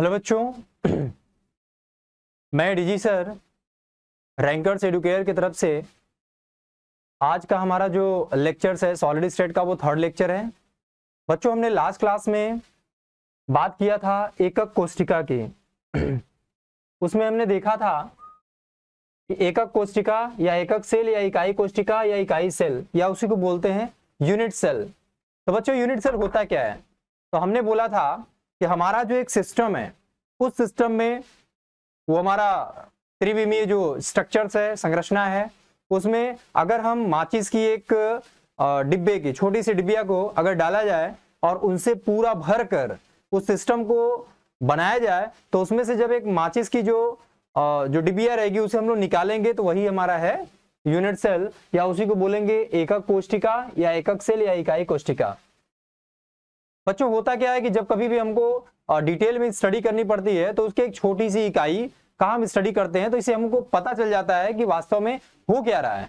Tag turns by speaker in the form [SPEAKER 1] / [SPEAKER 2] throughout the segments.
[SPEAKER 1] Hello बच्चों, मैं DG sir rankers Educare की तरफ से आज का हमारा जो लेक्चर्स है सॉलिड स्टेट का वो थर्ड लेक्चर है। बच्चों, हमने लास्ट क्लास में बात किया था एकक कोष्ठिका की। उसमें हमने देखा था कि एकक कोष्ठिका या एकक सेल या इकाई कोष्ठिका या इकाई सेल या उसी को बोलते हैं यूनिट सेल। तो बच्चों, यूनिट सेल होता क्या है? तो हमने बोला था कि हमारा जो एक सिस्टम है उस सिस्टम में वो हमारा त्रिविमीय जो स्ट्रक्चर्स है, संरचना है, उसमें अगर हम माचिस की एक डिब्बे की छोटी सी डिब्बिया को अगर डाला जाए और उनसे पूरा भर कर उस सिस्टम को बनाया जाए तो उसमें से जब एक माचिस की जो डिब्बिया रहेगी उसे हम लोग निकालेंगे तो वही हमारा है यूनिट सेल, या उसी को बोलेंगे एकक कोष्ठिका या एकक सेल या इकाई कोष्ठिका। बच्चों, होता क्या है कि जब कभी भी हमको डिटेल में स्टडी करनी पड़ती है तो उसकी एक छोटी सी इकाई का हम स्टडी करते हैं तो इससे हमको पता चल जाता है कि वास्तव में हो क्या रहा है।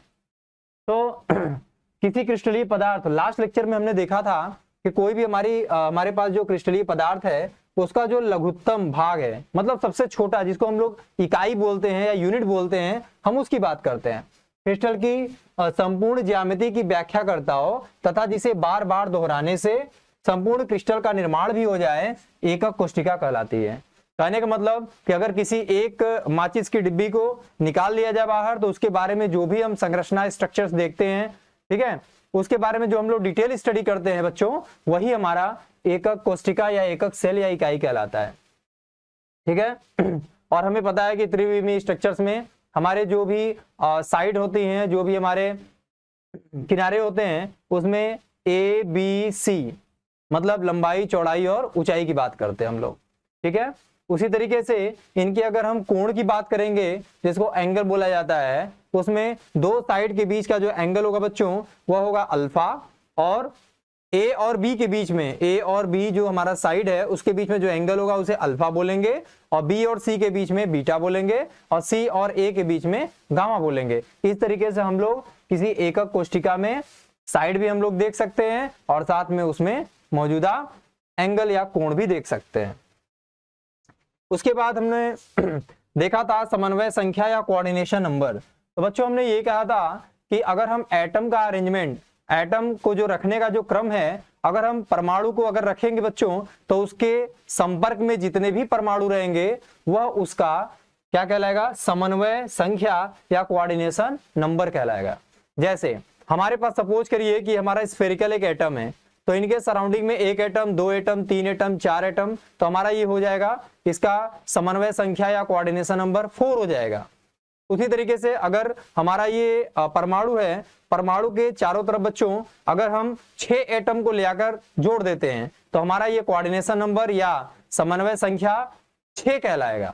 [SPEAKER 1] तो किसी क्रिस्टलीय पदार्थ, लास्ट लेक्चर में हमने देखा था कि कोई भी हमारे पास जो क्रिस्टलीय पदार्थ है उसका जो लघुत्तम भाग है, मतलब सबसे छोटा, जिसको हम लोग इकाई बोलते हैं या यूनिट बोलते हैं, हम उसकी बात करते हैं। क्रिस्टल की संपूर्ण ज्यामिति की व्याख्या करता हो तथा जिसे बार बार दोहराने से संपूर्ण क्रिस्टल का निर्माण भी हो जाए, एकक कोष्ठिका कहलाती है। कहने का मतलब कि अगर किसी एक माचिस की डिब्बी को निकाल लिया जाए बाहर तो उसके बारे में जो भी हम संरचना स्ट्रक्चर्स देखते हैं, ठीक है, उसके बारे में जो हम लोग डिटेल स्टडी करते हैं बच्चों, वही हमारा एकक कोष्ठिका या एकक सेल या इकाई कहलाता है। ठीक है। और हमें पता है कि त्रिविमीय स्ट्रक्चर्स में हमारे जो भी साइड होती हैं, जो भी हमारे किनारे होते हैं, उसमें ए बी सी मतलब लंबाई, चौड़ाई और ऊंचाई की बात करते हैं हम लोग। ठीक है। उसी तरीके से इनकी अगर हम कोण की बात करेंगे जिसको एंगल बोला जाता है, उसमें दो साइड के बीच का जो एंगल होगा बच्चों वह होगा अल्फा, और ए और बी के बीच में, ए और बी जो हमारा साइड है उसके बीच में जो एंगल होगा उसे अल्फा बोलेंगे, और बी और सी के बीच में बीटा बोलेंगे, और सी और ए के बीच में गामा बोलेंगे। इस तरीके से हम लोग किसी एकक कोष्ठिका में साइड भी हम लोग देख सकते हैं और साथ में उसमें मौजूदा एंगल या कोण भी देख सकते हैं। उसके बाद हमने देखा था समन्वय संख्या या कोऑर्डिनेशन नंबर। तो बच्चों, हमने ये कहा था कि अगर हम एटम का अरेंजमेंट, एटम को जो रखने का जो क्रम है, अगर हम परमाणु को अगर रखेंगे बच्चों तो उसके संपर्क में जितने भी परमाणु रहेंगे वह उसका क्या कहलाएगा? समन्वय संख्या या कोऑर्डिनेशन नंबर कहलाएगा। जैसे हमारे पास सपोज करिए कि हमारा स्फेरिकल एक एटम है, तो इनके सराउंडिंग में एक एटम, दो एटम, तीन एटम, चार एटम, तो हमारा ये हो जाएगा, इसका समन्वय संख्या या कोऑर्डिनेशन नंबर 4 हो जाएगा। उसी तरीके से अगर हमारा ये परमाणु है, परमाणु के चारों तरफ बच्चों अगर हम 6 एटम को लेकर जोड़ देते हैं तो हमारा ये कोऑर्डिनेशन नंबर या समन्वय संख्या 6 कहलाएगा।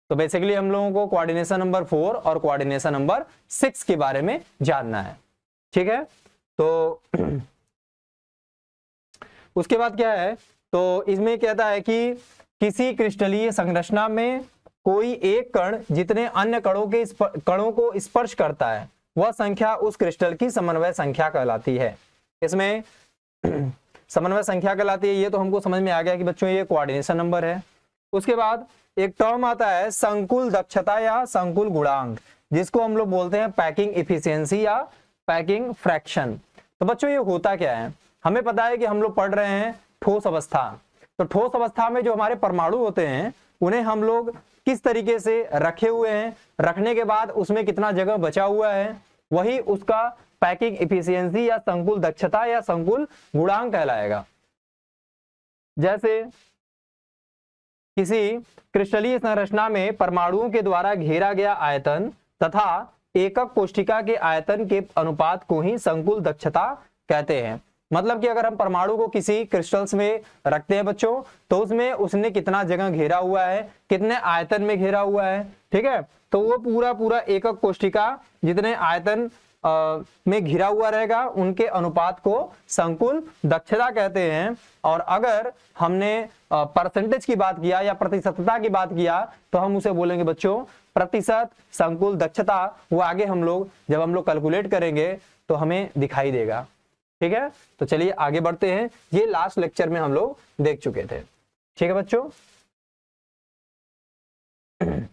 [SPEAKER 1] तो बेसिकली हम लोगों को कोऑर्डिनेशन नंबर 4 और कोऑर्डिनेशन नंबर 6 के बारे में जानना है। ठीक है। तो उसके बाद क्या है, तो इसमें कहता है कि किसी क्रिस्टलीय संरचना में कोई एक कण जितने अन्य कणों को स्पर्श करता है वह संख्या उस क्रिस्टल की समन्वय संख्या कहलाती है। इसमें समन्वय संख्या कहलाती है, ये तो हमको समझ में आ गया कि बच्चों ये कोऑर्डिनेशन नंबर है। उसके बाद एक टर्म आता है संकुल दक्षता या संकुल गुणांक, जिसको हम लोग बोलते हैं पैकिंग इफिशियंसी या पैकिंग फ्रैक्शन। तो बच्चों, ये होता क्या है? हमें पता है कि हम लोग पढ़ रहे हैं ठोस अवस्था। तो ठोस अवस्था में जो हमारे परमाणु होते हैं उन्हें हम लोग किस तरीके से रखे हुए हैं, रखने के बाद उसमें कितना जगह बचा हुआ है, वही उसका पैकिंग इफिशियंसी या संकुल दक्षता या संकुल गुणांक कहलाएगा। जैसे किसी क्रिस्टलीय संरचना में परमाणुओं के द्वारा घेरा गया आयतन तथा एकक कोष्ठिका के आयतन के अनुपात को ही संकुल दक्षता कहते हैं। मतलब कि अगर हम परमाणु को किसी क्रिस्टल्स में रखते हैं बच्चों तो उसमें उसने कितना जगह घेरा हुआ है, कितने आयतन में घेरा हुआ है, ठीक है, तो वो पूरा एकक कोष्ठिका जितने आयतन में घिरा हुआ रहेगा उनके अनुपात को संकुल दक्षता कहते हैं। और अगर हमने परसेंटेज की बात किया या प्रतिशतता की बात किया तो हम उसे बोलेंगे बच्चों प्रतिशत संकुल दक्षता। वो आगे जब हम लोग कैलकुलेट करेंगे तो हमें दिखाई देगा। ठीक है, तो चलिए आगे बढ़ते हैं। ये लास्ट लेक्चर में हम लोग देख चुके थे। ठीक है बच्चों। अब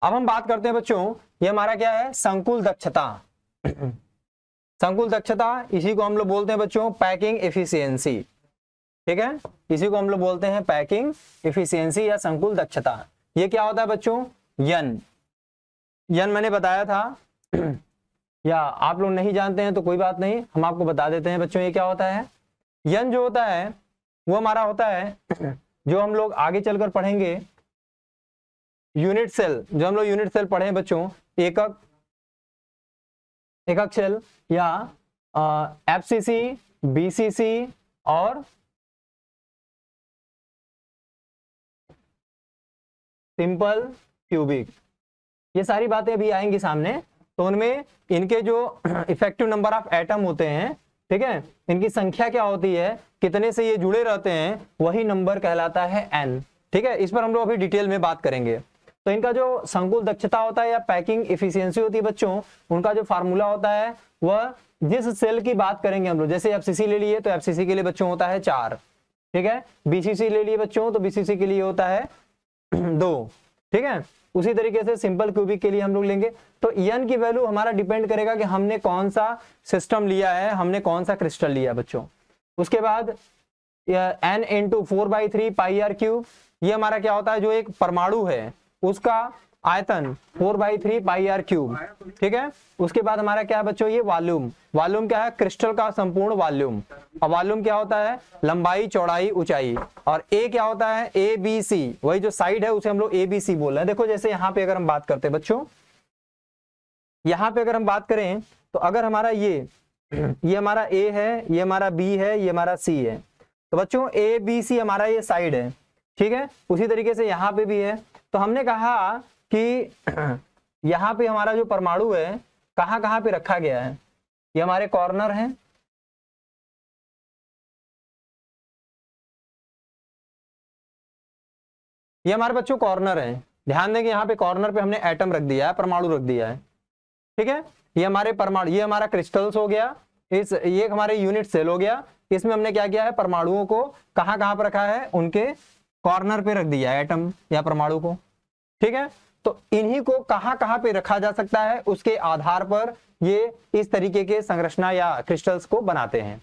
[SPEAKER 1] हम बात करते हैं बच्चों, ये हमारा क्या है, संकुल दक्षता। संकुल दक्षता, इसी को हम लोग बोलते हैं बच्चों पैकिंग एफिशिएंसी। ठीक है, इसी को हम लोग बोलते हैं पैकिंग एफिशिएंसी या संकुल दक्षता। ये क्या होता है बच्चों, यन। यन मैंने बताया था या आप लोग नहीं जानते हैं तो कोई बात नहीं, हम आपको बता देते हैं बच्चों। ये क्या होता है, यन जो होता है वो हमारा होता है जो हम लोग आगे चलकर पढ़ेंगे, यूनिट सेल। जो हम लोग यूनिट सेल पढ़े बच्चों, एकक एकक सेल या एफसीसी, बीसीसी और सिंपल क्यूबिक, ये सारी बातें अभी आएंगी सामने। तो उनमें इनके जो इफेक्टिव नंबर ऑफ एटम होते हैं, ठीक है, इनकी संख्या क्या होती है, कितने से ये जुड़े रहते हैं, वही नंबर कहलाता है एन। ठीक है, इस पर हम लोग अभी डिटेल में बात करेंगे। तो इनका जो संकुल दक्षता होता है या पैकिंग इफिशियंसी होती है बच्चों, उनका जो फार्मूला होता है वह जिस सेल की बात करेंगे हम लोग, जैसे एफसीसी ले लिए तो एफसीसी के लिए बच्चों होता है 4। ठीक है, बीसीसी ले लिए बच्चों तो बीसीसी के लिए होता है 2। ठीक है, उसी तरीके से सिंपल क्यूबिक के लिए हम लोग लेंगे। तो एन की वैल्यू हमारा डिपेंड करेगा कि हमने कौन सा सिस्टम लिया है, हमने कौन सा क्रिस्टल लिया बच्चों। उसके बाद n into 4/3 pi r cube, ये हमारा क्या होता है, जो एक परमाणु है उसका आयतन 4/3 पाई आर क्यूब। ठीक है, उसके बाद हमारा क्या है बच्चों, ये वॉल्यूम। वॉल्यूम क्या है, क्रिस्टल का संपूर्ण वॉल्यूम। और वॉल्यूम क्या होता है, लंबाई चौड़ाई ऊंचाई। और ए क्या होता है, ए बी सी, वही जो साइड है उसे हम लोग ए बी सी बोल रहे हैं। देखो जैसे यहाँ पे अगर हम बात करते हैं बच्चों, यहाँ पे अगर हम बात करें तो अगर हमारा ये हमारा ए है, ये हमारा बी है, ये हमारा सी है, तो बच्चों ए बी सी हमारा ये साइड है। ठीक है, उसी तरीके से यहाँ पे भी है। तो हमने कहा कि यहाँ पे हमारा जो परमाणु है कहाँ कहाँ पे रखा गया है, ये हमारे कॉर्नर हैं, ये हमारे बच्चों कॉर्नर हैं। ध्यान दें कि यहाँ पे कॉर्नर पे हमने एटम रख दिया है, परमाणु रख दिया है। ठीक है, ये हमारे परमाणु, ये हमारा क्रिस्टल्स हो गया, ये हमारे यूनिट सेल हो गया। इसमें हमने क्या किया है, परमाणुओं को कहाँ कहाँ पर रखा है, उनके कॉर्नर पे रख दिया है एटम या परमाणु को। ठीक है, तो इन्हीं को कहाँ कहाँ पे रखा जा सकता है, उसके आधार पर ये इस तरीके के संरचना या क्रिस्टल्स को बनाते हैं।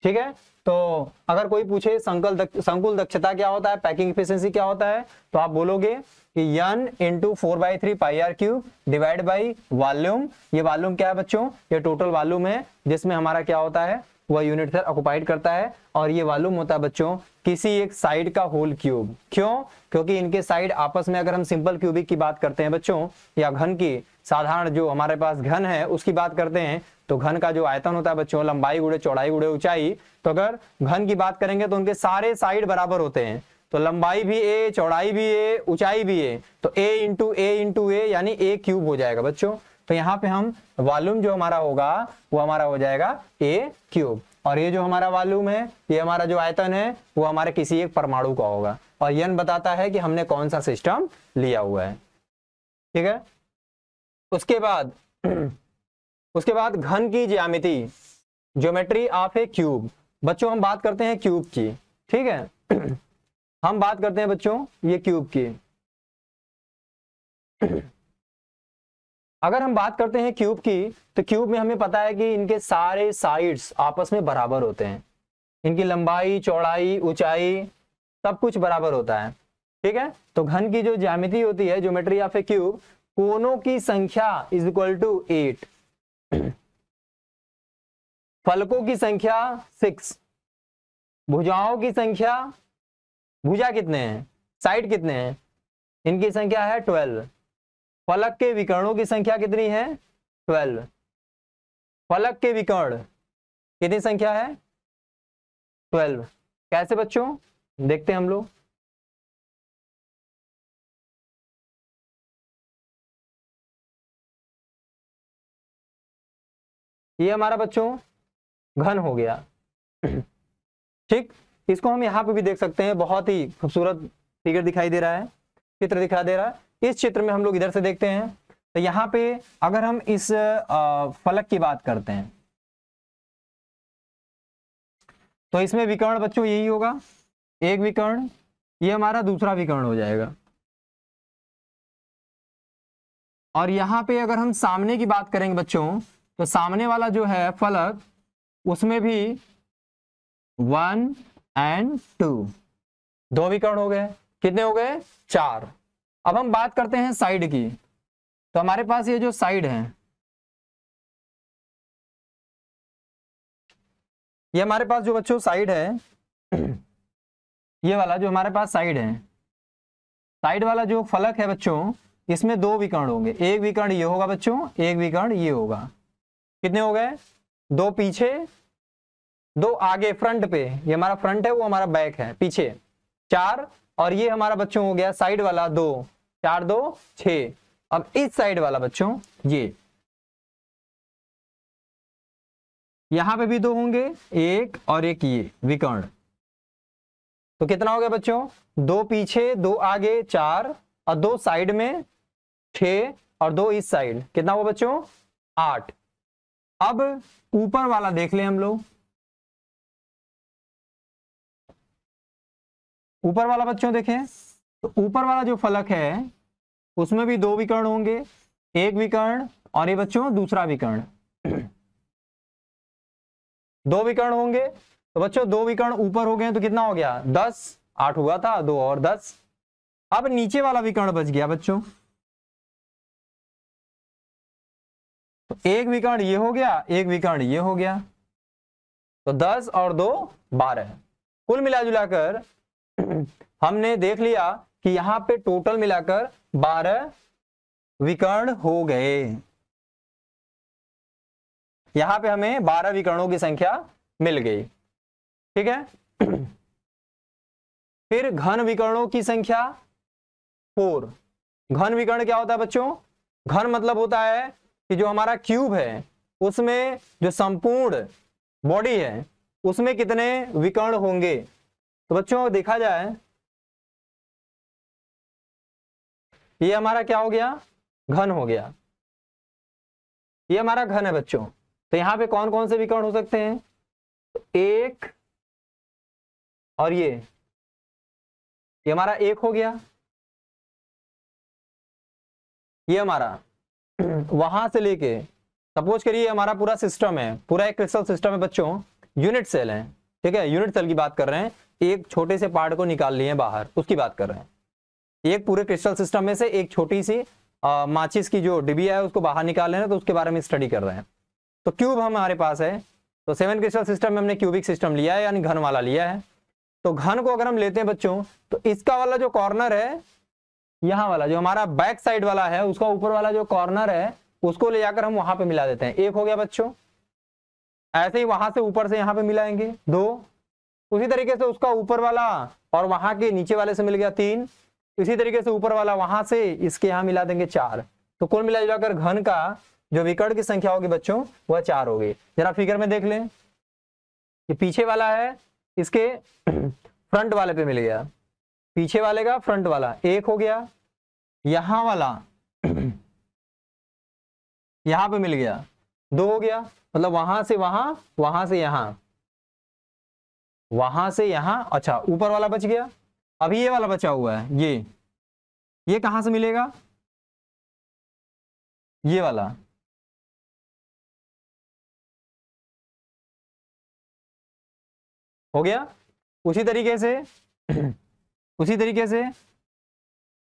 [SPEAKER 1] ठीक है, तो अगर कोई पूछे संकुल दक्षता क्या होता है, पैकिंग एफिशिएंसी क्या होता है, तो आप बोलोगे कि n into 4/3 pi r cube divide by volume. ये वॉल्यूम क्या है बच्चों, ये टोटल वॉल्यूम है जिसमें हमारा क्या होता है, वह यूनिट सेल ऑक्युपाइड करता है। और ये वॉल्यूम होता है बच्चों किसी एक साइड का होल क्यूब। क्यों, क्योंकि इनके साइड आपस में, अगर हम सिंपल क्यूबिक की बात करते हैं बच्चों, या घन की साधारण जो हमारे पास घन है उसकी बात करते हैं, तो घन का जो आयतन होता है बच्चों, लंबाई गुणे चौड़ाई गुणे ऊंचाई, तो अगर घन की बात करेंगे तो उनके सारे साइड बराबर होते हैं। तो लंबाई भी ए, चौड़ाई भी ए, ऊंचाई भी ए, तो ए इंटू ए यानी ए क्यूब हो जाएगा बच्चों। तो यहाँ पे हम वॉल्यूम जो हमारा होगा वो हमारा हो जाएगा ए क्यूब। और ये जो हमारा वॉल्यूम है, ये हमारा जो आयतन है, वो हमारे किसी एक परमाणु का होगा। और यन बताता है कि हमने कौन सा सिस्टम लिया हुआ है। ठीक है, उसके बाद घन की ज्यामिति, ज्योमेट्री ऑफ ए क्यूब। बच्चों हम बात करते हैं क्यूब की। ठीक है, हम बात करते हैं बच्चों ये क्यूब की। अगर हम बात करते हैं क्यूब की, तो क्यूब में हमें पता है कि इनके सारे साइड्स आपस में बराबर होते हैं, इनकी लंबाई चौड़ाई ऊंचाई सब कुछ बराबर होता है। ठीक है, तो घन की जो ज्यामिति होती है, ज्योमेट्री ऑफ ए क्यूब, कोनों की संख्या इज इक्वल टू 8, फलकों की संख्या 6, भुजाओं की संख्या, भुजा कितने हैं, साइड कितने हैं, इनकी संख्या है 12। फलक के विकर्णों की संख्या कितनी है, 12। फलक के विकर्ण कितनी संख्या है, 12। कैसे बच्चों, देखते हैं हम लोग। ये हमारा बच्चों घन हो गया। ठीक, इसको हम यहाँ पे भी देख सकते हैं, बहुत ही खूबसूरत फिगर दिखाई दे रहा है, चित्र दिखाई दे रहा है। इस चित्र में हम लोग इधर से देखते हैं, तो यहाँ पे अगर हम इस फलक की बात करते हैं, तो इसमें विकर्ण बच्चों यही होगा, एक विकर्ण, ये हमारा दूसरा विकर्ण हो जाएगा। और यहां पे अगर हम सामने की बात करेंगे बच्चों, तो सामने वाला जो है फलक, उसमें भी 1 और 2 दो विकर्ण हो गए। कितने हो गए? 4। अब हम बात करते हैं साइड की। तो हमारे पास ये जो साइड है, ये हमारे पास जो बच्चों साइड है, ये वाला जो हमारे पास साइड है, साइड वाला जो फलक है बच्चों, इसमें दो विकर्ण होंगे। एक विकर्ण ये होगा बच्चों, एक विकर्ण ये होगा। कितने हो गए? दो पीछे, दो आगे फ्रंट पे, ये हमारा फ्रंट है, वो हमारा बैक है पीछे। 4, और ये हमारा बच्चों हो गया साइड वाला 2, 4 2 6। अब इस साइड वाला बच्चों, ये यहां पे भी 2 होंगे, एक और एक ये विकर्ण। तो कितना हो गया बच्चों? 2 पीछे, 2 आगे 4, और 2 साइड में 6, और 2 इस साइड। कितना हुआ बच्चों? 8। अब ऊपर वाला देख लें हम लोग। ऊपर वाला बच्चों देखें, तो ऊपर वाला जो फलक है उसमें भी 2 विकर्ण होंगे, एक विकर्ण और ये बच्चों दूसरा विकर्ण। 2 विकर्ण होंगे। तो बच्चों 2 विकर्ण ऊपर हो गए तो कितना हो गया? 10। 8 हुआ था, 2 और 10। अब नीचे वाला विकर्ण बच गया बच्चों। तो एक विकर्ण ये हो गया, एक विकर्ण ये हो गया। तो 10 और 2 12। कुल मिला जुलाकर हमने देख लिया कि यहां पे टोटल मिलाकर 12 विकर्ण हो गए। यहां पे हमें 12 विकर्णों की संख्या मिल गई। ठीक है। फिर घन विकर्णों की संख्या 4। घन विकर्ण क्या होता है बच्चों? घन मतलब होता है कि जो हमारा क्यूब है उसमें जो संपूर्ण बॉडी है उसमें कितने विकर्ण होंगे। तो बच्चों देखा जाए, ये हमारा क्या हो गया? घन हो गया। ये हमारा घन है बच्चों। तो यहां पे कौन कौन से विकर्ण हो सकते हैं? तो एक और ये हमारा एक हो गया। ये हमारा वहां से लेके, सपोज करिए हमारा पूरा सिस्टम है, पूरा एक क्रिस्टल सिस्टम है बच्चों, यूनिट सेल है। ठीक है, यूनिट सेल की बात कर रहे हैं। एक छोटे से पार्ट को निकाल लिए बाहर, उसकी बात कर रहे हैं। एक पूरे क्रिस्टल सिस्टम में से एक छोटी सी माचिस की जो डिबिया है उसको बाहर निकाल रहे हैं, तो उसके बारे में स्टडी कर रहे हैं। तो क्यूब हमारे पास है, तो 7 क्रिस्टल सिस्टम में हमने क्यूबिक सिस्टम लिया है, यानी घन वाला लिया है। तो घन को अगर हम लेते हैं बच्चों, तो इसका वाला जो कॉर्नर है, यहाँ वाला जो हमारा बैक साइड वाला है, उसका ऊपर वाला जो कॉर्नर है उसको ले जाकर हम वहां पे मिला देते हैं। एक हो गया बच्चों। ऐसे ही वहां से ऊपर से यहाँ पे मिलाएंगे 2। उसी तरीके से उसका ऊपर वाला और वहां के नीचे वाले से मिल गया 3। इसी तरीके से ऊपर वाला वहां से इसके यहाँ मिला देंगे 4। तो कुल मिला जुलाकर घन का जो विकर्ण की संख्या होगी बच्चों वह 4 हो गई। जरा फिगर में देख लें, ये पीछे वाला है, इसके फ्रंट वाले पे मिल गया, पीछे वाले का फ्रंट वाला 1 हो गया। यहां वाला यहां पे मिल गया 2 हो गया। मतलब वहां से वहां, वहां से यहां, वहां से यहां। अच्छा, ऊपर वाला बच गया। अभी ये वाला बचा हुआ है, ये कहां से मिलेगा? ये वाला हो गया। उसी तरीके से उसी तरीके से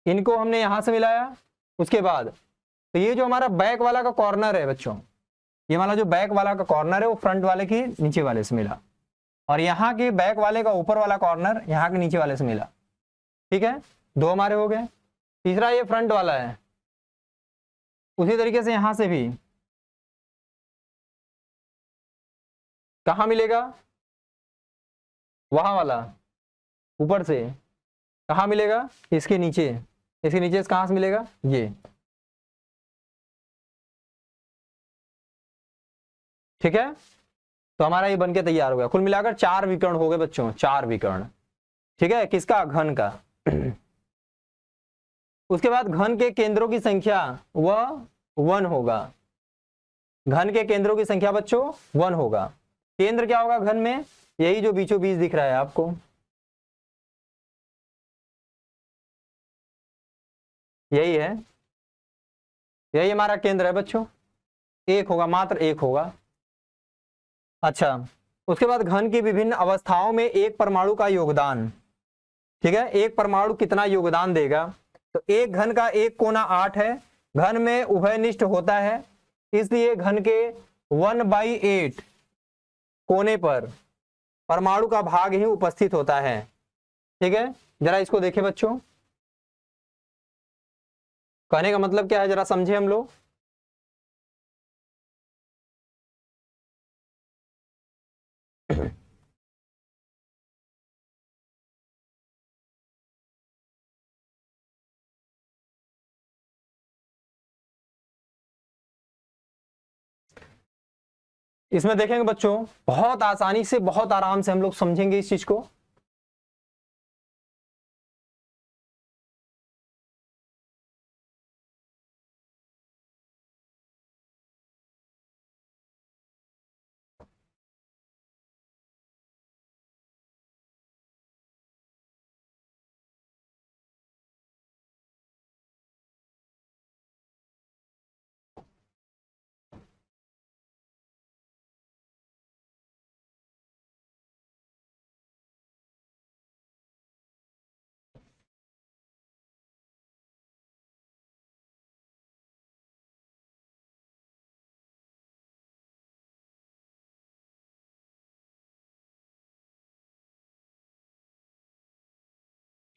[SPEAKER 1] इनको हमने यहां से मिलाया। उसके बाद तो ये जो हमारा बैक वाला का कॉर्नर है बच्चों, ये वाला जो बैक वाला का कॉर्नर है वो फ्रंट वाले की नीचे वाले से मिला, और यहाँ के बैक वाले का ऊपर वाला कॉर्नर यहाँ के नीचे वाले से मिला। ठीक है, 2 हमारे हो गए। तीसरा ये फ्रंट वाला है, उसी तरीके से यहां से भी कहां मिलेगा? वहां वाला ऊपर से कहां मिलेगा? इसके नीचे, इसके नीचे से कहां से मिलेगा? ये। ठीक है, तो हमारा ये बनके तैयार हो गया। कुल मिलाकर 4 विकर्ण हो गए बच्चों, 4 विकर्ण। ठीक है, किसका? घन का। उसके बाद घन के केंद्रों की संख्या वह 1 होगा। घन के केंद्रों की संख्या बच्चों 1 होगा। केंद्र क्या होगा घन में? यही जो बीचों बीच दिख रहा है आपको, यही है, यही हमारा केंद्र है बच्चों, एक होगा, मात्र एक होगा। अच्छा, उसके बाद घन की विभिन्न अवस्थाओं में एक परमाणु का योगदान, ठीक है, एक परमाणु कितना योगदान देगा। तो एक घन का एक कोना 8 है, घन में उभयनिष्ठ होता है, इसलिए घन के 1/8 कोने पर परमाणु का भाग ही उपस्थित होता है। ठीक है, जरा इसको देखें बच्चों, कहने का मतलब क्या है, जरा समझे हम लोग। इसमें देखेंगे बच्चों, बहुत आसानी से, बहुत आराम से हम लोग समझेंगे इस चीज को।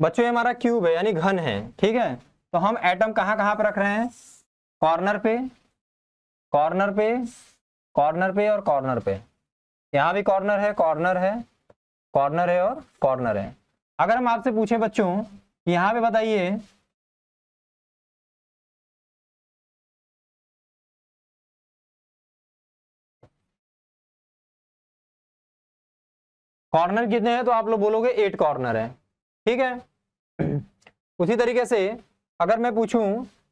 [SPEAKER 1] बच्चों ये हमारा क्यूब है, यानी घन है, ठीक है। तो हम एटम कहाँ कहाँ पे रख रहे हैं, कॉर्नर पे, कॉर्नर पे, कॉर्नर पे और कॉर्नर पे। यहाँ भी कॉर्नर है, कॉर्नर है, कॉर्नर है और कॉर्नर है। अगर हम आपसे पूछें बच्चों, यहाँ पे बताइए कॉर्नर कितने हैं, तो आप लोग बोलोगे 8 कॉर्नर है, ठीक है। उसी तरीके से अगर मैं पूछूं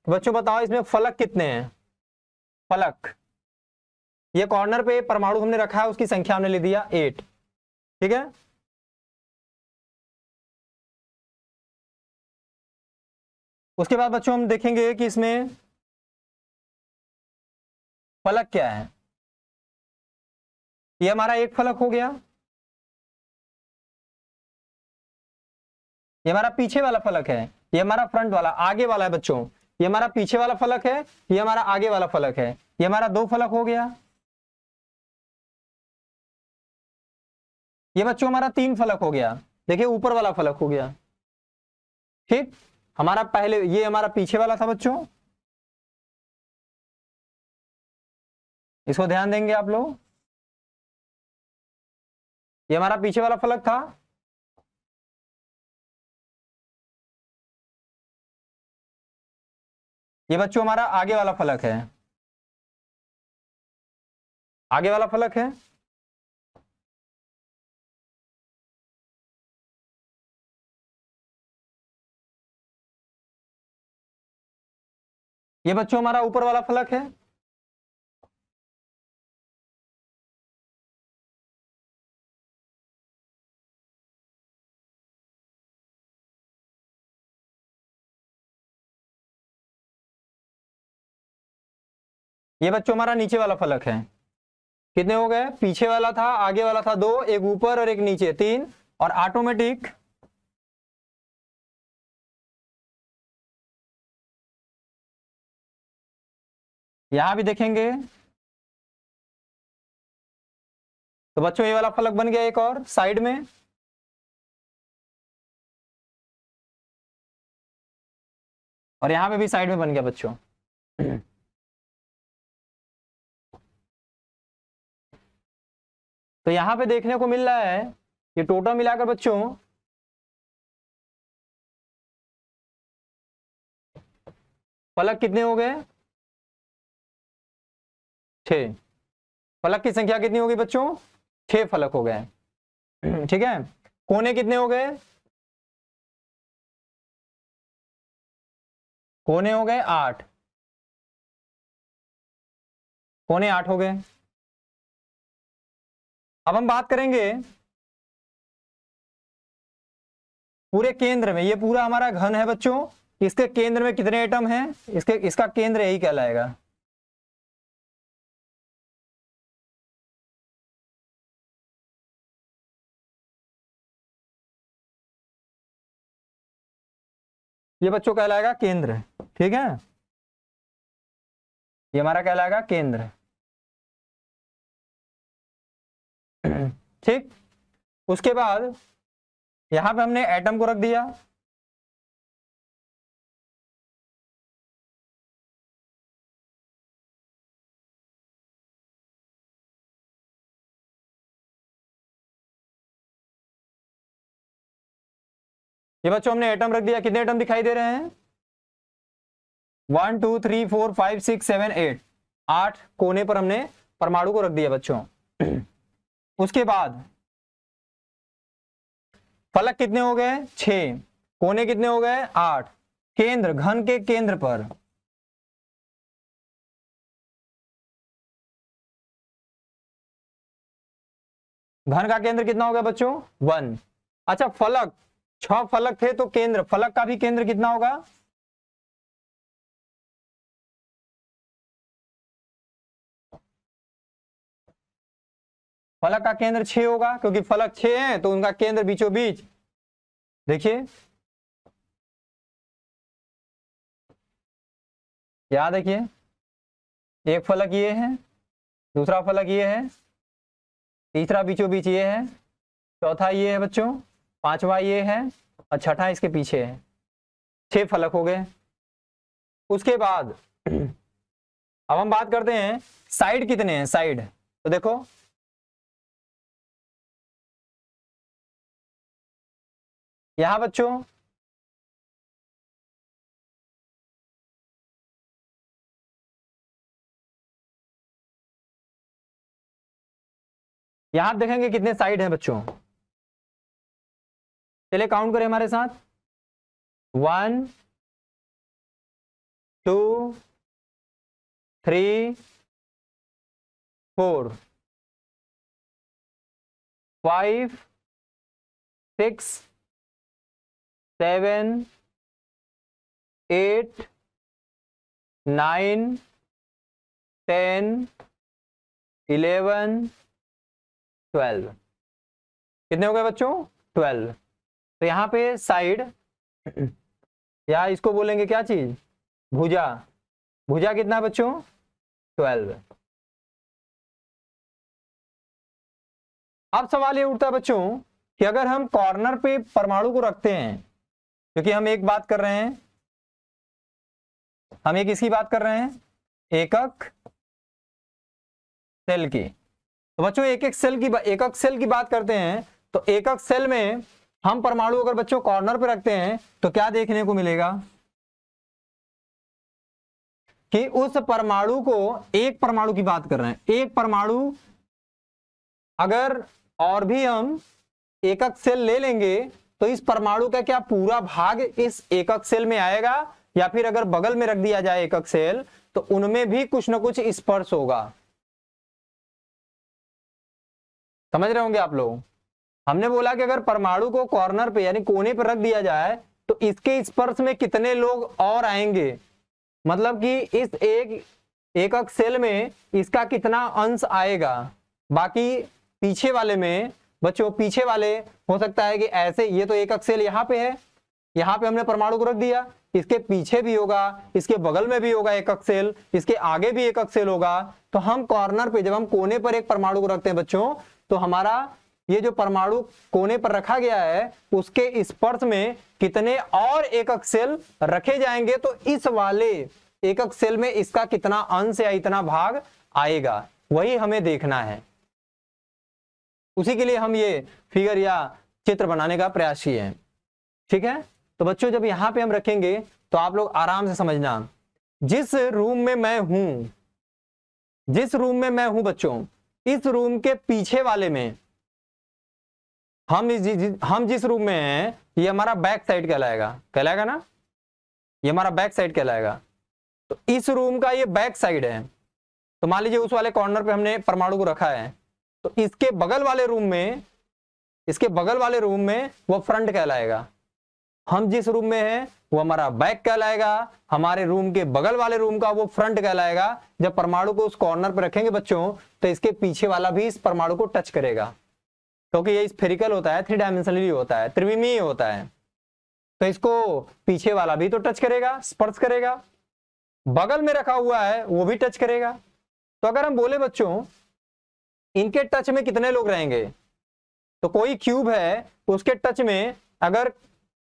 [SPEAKER 1] बच्चों बताओ इसमें फलक कितने हैं, फलक, ये कॉर्नर पे परमाणु हमने रखा है, उसकी संख्या हमने ले दिया 8, ठीक है। उसके बाद बच्चों हम देखेंगे कि इसमें फलक क्या है। ये हमारा एक फलक हो गया, ये हमारा पीछे वाला फलक है, ये हमारा फ्रंट वाला, आगे वाला है बच्चों, ये हमारा पीछे वाला फलक है, ये हमारा आगे वाला फलक है, ये हमारा 2 फलक हो गया। ये बच्चों हमारा 3 फलक हो गया, देखिए ऊपर वाला फलक हो गया, ठीक। हमारा पहले ये हमारा पीछे वाला था बच्चों, इसको ध्यान देंगे आप लोग, ये हमारा पीछे वाला फलक था, ये बच्चों हमारा आगे वाला फलक है, आगे वाला फलक है। ये बच्चों हमारा ऊपर वाला फलक है, ये बच्चों हमारा नीचे वाला फलक है। कितने हो गए, पीछे वाला था, आगे वाला था 2, एक ऊपर और एक नीचे 3, और ऑटोमेटिक यहां भी देखेंगे तो बच्चों ये वाला फलक बन गया एक और साइड में, और यहां पे भी साइड में बन गया बच्चों। तो यहां पे देखने को मिल रहा है ये टोटल मिलाकर बच्चों फलक कितने हो गए, 6। फलक की संख्या कितनी होगी बच्चों, 6 फलक हो गए, ठीक है। कोने कितने हो गए, कोने हो गए 8, कोने 8 हो गए। अब हम बात करेंगे पूरे केंद्र में, ये पूरा हमारा घन है बच्चों, इसके केंद्र में कितने एटम हैं, इसका केंद्र यही कहलाएगा। ये बच्चों कहलाएगा केंद्र, ठीक है, ये हमारा कहलाएगा केंद्र। ठीक, उसके बाद यहां पे हमने एटम को रख दिया। ये बच्चों हमने एटम रख दिया। कितने एटम दिखाई दे रहे हैं? 1 2 3 4 5 6 7 8, 8 कोने पर हमने परमाणु को रख दिया बच्चों। उसके बाद फलक कितने हो गए? 6, कोने कितने हो गए? 8, केंद्र, घन के केंद्र पर घन का केंद्र कितना हो गया बच्चों? 1। अच्छा, फलक 6 फलक थे तो केंद्र, फलक का भी केंद्र कितना होगा? फलक का केंद्र 6 होगा, क्योंकि फलक 6 हैं तो उनका केंद्र बीचों बीच, देखिए याद देखिए, एक फलक ये है, दूसरा फलक ये है, तीसरा बीचों बीच ये है, चौथा ये है बच्चों, पांचवा ये है और छठा इसके पीछे है। 6 फलक हो गए। उसके बाद अब हम बात करते हैं साइड कितने हैं। साइड तो देखो, यहां बच्चों यहां देखेंगे कितने साइड हैं बच्चों। चलिए काउंट करें हमारे साथ। 1 2 3 4 5 6 7 8 9 10 11 12। कितने हो गए बच्चों? 12। तो यहां पे साइड, या इसको बोलेंगे क्या चीज? भुजा। भुजा कितना बच्चों? 12। अब सवाल ये उठता है बच्चों कि अगर हम कॉर्नर पे परमाणु को रखते हैं, क्योंकि हम एक बात कर रहे हैं, हम एक इसकी बात कर रहे हैं, एकक सेल की। तो बच्चों एकक सेल की बात करते हैं, तो एकक सेल में हम परमाणु अगर बच्चों कॉर्नर पे रखते हैं तो क्या देखने को मिलेगा कि उस परमाणु को, एक परमाणु की बात कर रहे हैं, एक परमाणु अगर और भी हम एकक सेल ले लेंगे तो इस परमाणु का क्या पूरा भाग इस एकक सेल में आएगा, या फिर अगर बगल में रख दिया जाए एकक सेल तो उनमें भी कुछ ना कुछ स्पर्श होगा। समझ रहे होंगे आप लोग। हमने बोला कि अगर परमाणु को कॉर्नर पे यानी कोने पर रख दिया जाए तो इसके स्पर्श में कितने लोग और आएंगे, मतलब कि इस एकक सेल में इसका कितना अंश आएगा। बाकी पीछे वाले में बच्चों, पीछे वाले हो सकता है कि ऐसे, ये तो एकक सेल यहाँ पे है, यहाँ पे हमने परमाणु को रख दिया, इसके पीछे भी होगा, इसके बगल में भी होगा एकक सेल, इसके आगे भी एकक सेल होगा। तो हम कॉर्नर पे, जब हम कोने पर एक परमाणु को रखते हैं बच्चों, तो हमारा ये जो परमाणु कोने पर रखा गया है उसके स्पर्श में कितने और एकक सेल रखे जाएंगे, तो इस वाले एकक सेल में इसका कितना अंश या इतना भाग आएगा, वही हमें देखना है। उसी के लिए हम ये फिगर या चित्र बनाने का प्रयास किए हैं। ठीक है, तो बच्चों जब यहां पे हम रखेंगे तो आप लोग आराम से समझना, जिस रूम में मैं हूं बच्चों, इस रूम के पीछे वाले में हम जिस रूम में हैं ये हमारा बैक साइड कहलाएगा ना, ये हमारा बैक साइड कहलाएगा। तो इस रूम का ये बैक साइड है। तो मान लीजिए उस वाले कॉर्नर पे हमने परमाणु को रखा है, तो इसके बगल वाले रूम में वो फ्रंट कहलाएगा। हम जिस रूम में हैं वो हमारा बैक कहलाएगा, हमारे रूम के बगल वाले रूम का वो फ्रंट कहलाएगा। जब परमाणु को उस कॉर्नर पर रखेंगे बच्चों तो इसके पीछे वाला भी इस परमाणु को टच करेगा, क्योंकि ये स्फेरिकल होता है, 3 डायमेंशनली होता है, त्रिविमीय होता है, तो इसको पीछे वाला भी तो टच करेगा, स्पर्श करेगा। बगल में रखा हुआ है वो भी टच करेगा। तो अगर हम बोले बच्चों इनके टच में कितने लोग रहेंगे, तो कोई क्यूब है उसके टच में अगर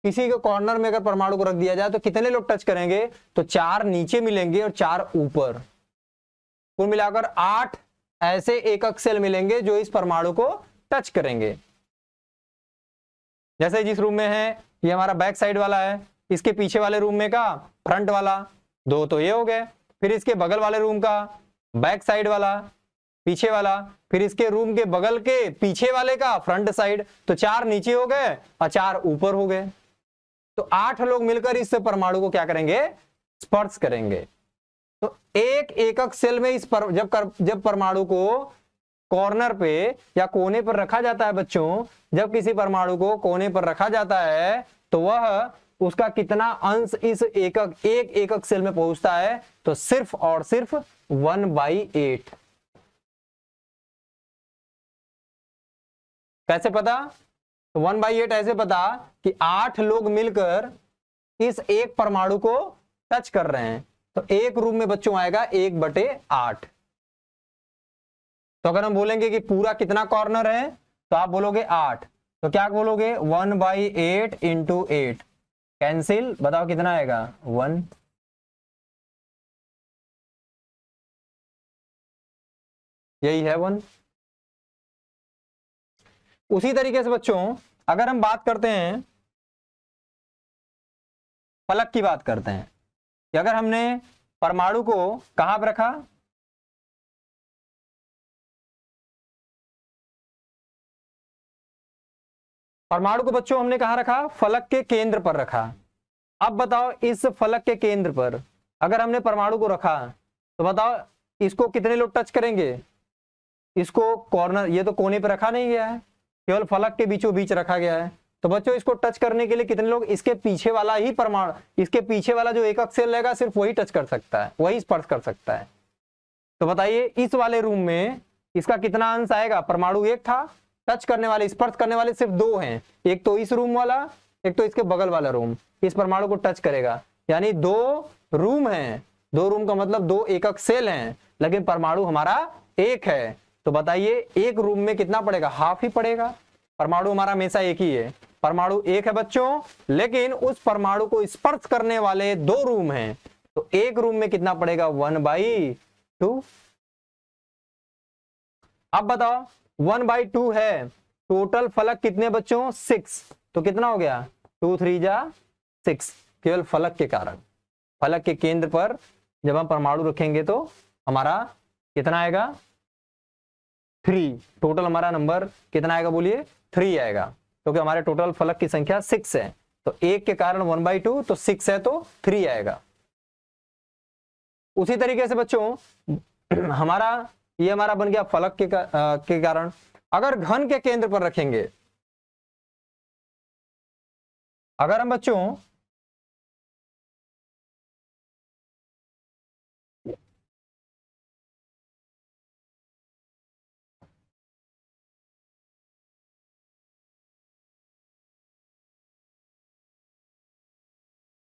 [SPEAKER 1] किसी के कॉर्नर में अगर परमाणु को रख दिया जाए तो कितने लोग टच करेंगे, तो 4 नीचे मिलेंगे और 4 ऊपर, कुल मिलाकर 8 ऐसे एकक सेल मिलेंगे जो इस परमाणु को टच करेंगे। जैसे जिस रूम में है ये हमारा बैक साइड वाला है, इसके पीछे वाले रूम में का फ्रंट वाला, 2 तो ये हो गए, फिर इसके बगल वाले रूम का बैक साइड वाला पीछे वाला, फिर इसके रूम के बगल के पीछे वाले का फ्रंट साइड, तो 4 नीचे हो गए और 4 ऊपर हो गए। तो 8 लोग मिलकर इस परमाणु को क्या करेंगे, स्पर्श करेंगे। तो एक एकक सेल में जब परमाणु को कॉर्नर पे या कोने पर रखा जाता है बच्चों, जब किसी परमाणु को कोने पर रखा जाता है तो वह उसका कितना अंश इस एक एकक सेल में पहुंचता है, तो सिर्फ और सिर्फ 1/8। कैसे पता, तो 1/8 ऐसे पता कि 8 लोग मिलकर इस एक परमाणु को टच कर रहे हैं, तो एक रूम में बच्चों आएगा 1/8। तो अगर हम बोलेंगे कि पूरा कितना कॉर्नर है, तो आप बोलोगे 8, तो क्या बोलोगे 1/8 × 8, कैंसिल, बताओ कितना आएगा 1। यही है 1। उसी तरीके से बच्चों अगर हम बात करते हैं फलक की, बात करते हैं कि अगर हमने परमाणु को कहां पर रखा, परमाणु को बच्चों हमने कहां रखा, फलक के केंद्र पर रखा। अब बताओ इस फलक के केंद्र पर अगर हमने परमाणु को रखा तो बताओ इसको कितने लोग टच करेंगे, इसको कॉर्नर, ये तो कोने पर रखा नहीं गया है, केवल फलक के बीचों बीच रखा गया है, तो बच्चों इसको टच करने के लिए कितने लोग, इसके पीछे वाला ही परमाणु, इसके पीछे वाला जो एकक सेल रहेगा सिर्फ वही टच कर सकता है, वही स्पर्श कर सकता है। तो बताइए इस वाले रूम में इसका कितना अंश आएगा, परमाणु एक था, टच करने वाले स्पर्श करने वाले सिर्फ 2 हैं, एक तो इस रूम वाला, एक तो इसके बगल वाला रूम, इस परमाणु को टच करेगा, यानी 2 रूम हैं, 2 रूम का मतलब 2 एकक सेल हैं, लेकिन परमाणु हमारा एक है। तो बताइए एक रूम में कितना पड़ेगा, हाफ ही पड़ेगा, परमाणु हमारा हमेशा एक ही है, परमाणु एक है बच्चों, लेकिन उस परमाणु को स्पर्श करने वाले 2 रूम हैं, तो एक रूम में कितना पड़ेगा 1/2। अब बताओ 1/2 है, टोटल फलक कितने बच्चों 6, तो कितना हो गया 2 3 जा 6, केवल फलक के कारण। फलक के केंद्र पर जब हम परमाणु रखेंगे तो हमारा कितना आएगा 3, टोटल हमारा नंबर कितना आएगा बोलिए 3 आएगा, क्योंकि हमारे टोटल फलक की संख्या 6 है, तो 1 के कारण 1/2, तो 6 है तो 3 आएगा। उसी तरीके से बच्चों हमारा ये हमारा बन गया फलक के कारण। अगर घन के केंद्र पर रखेंगे, अगर हम बच्चों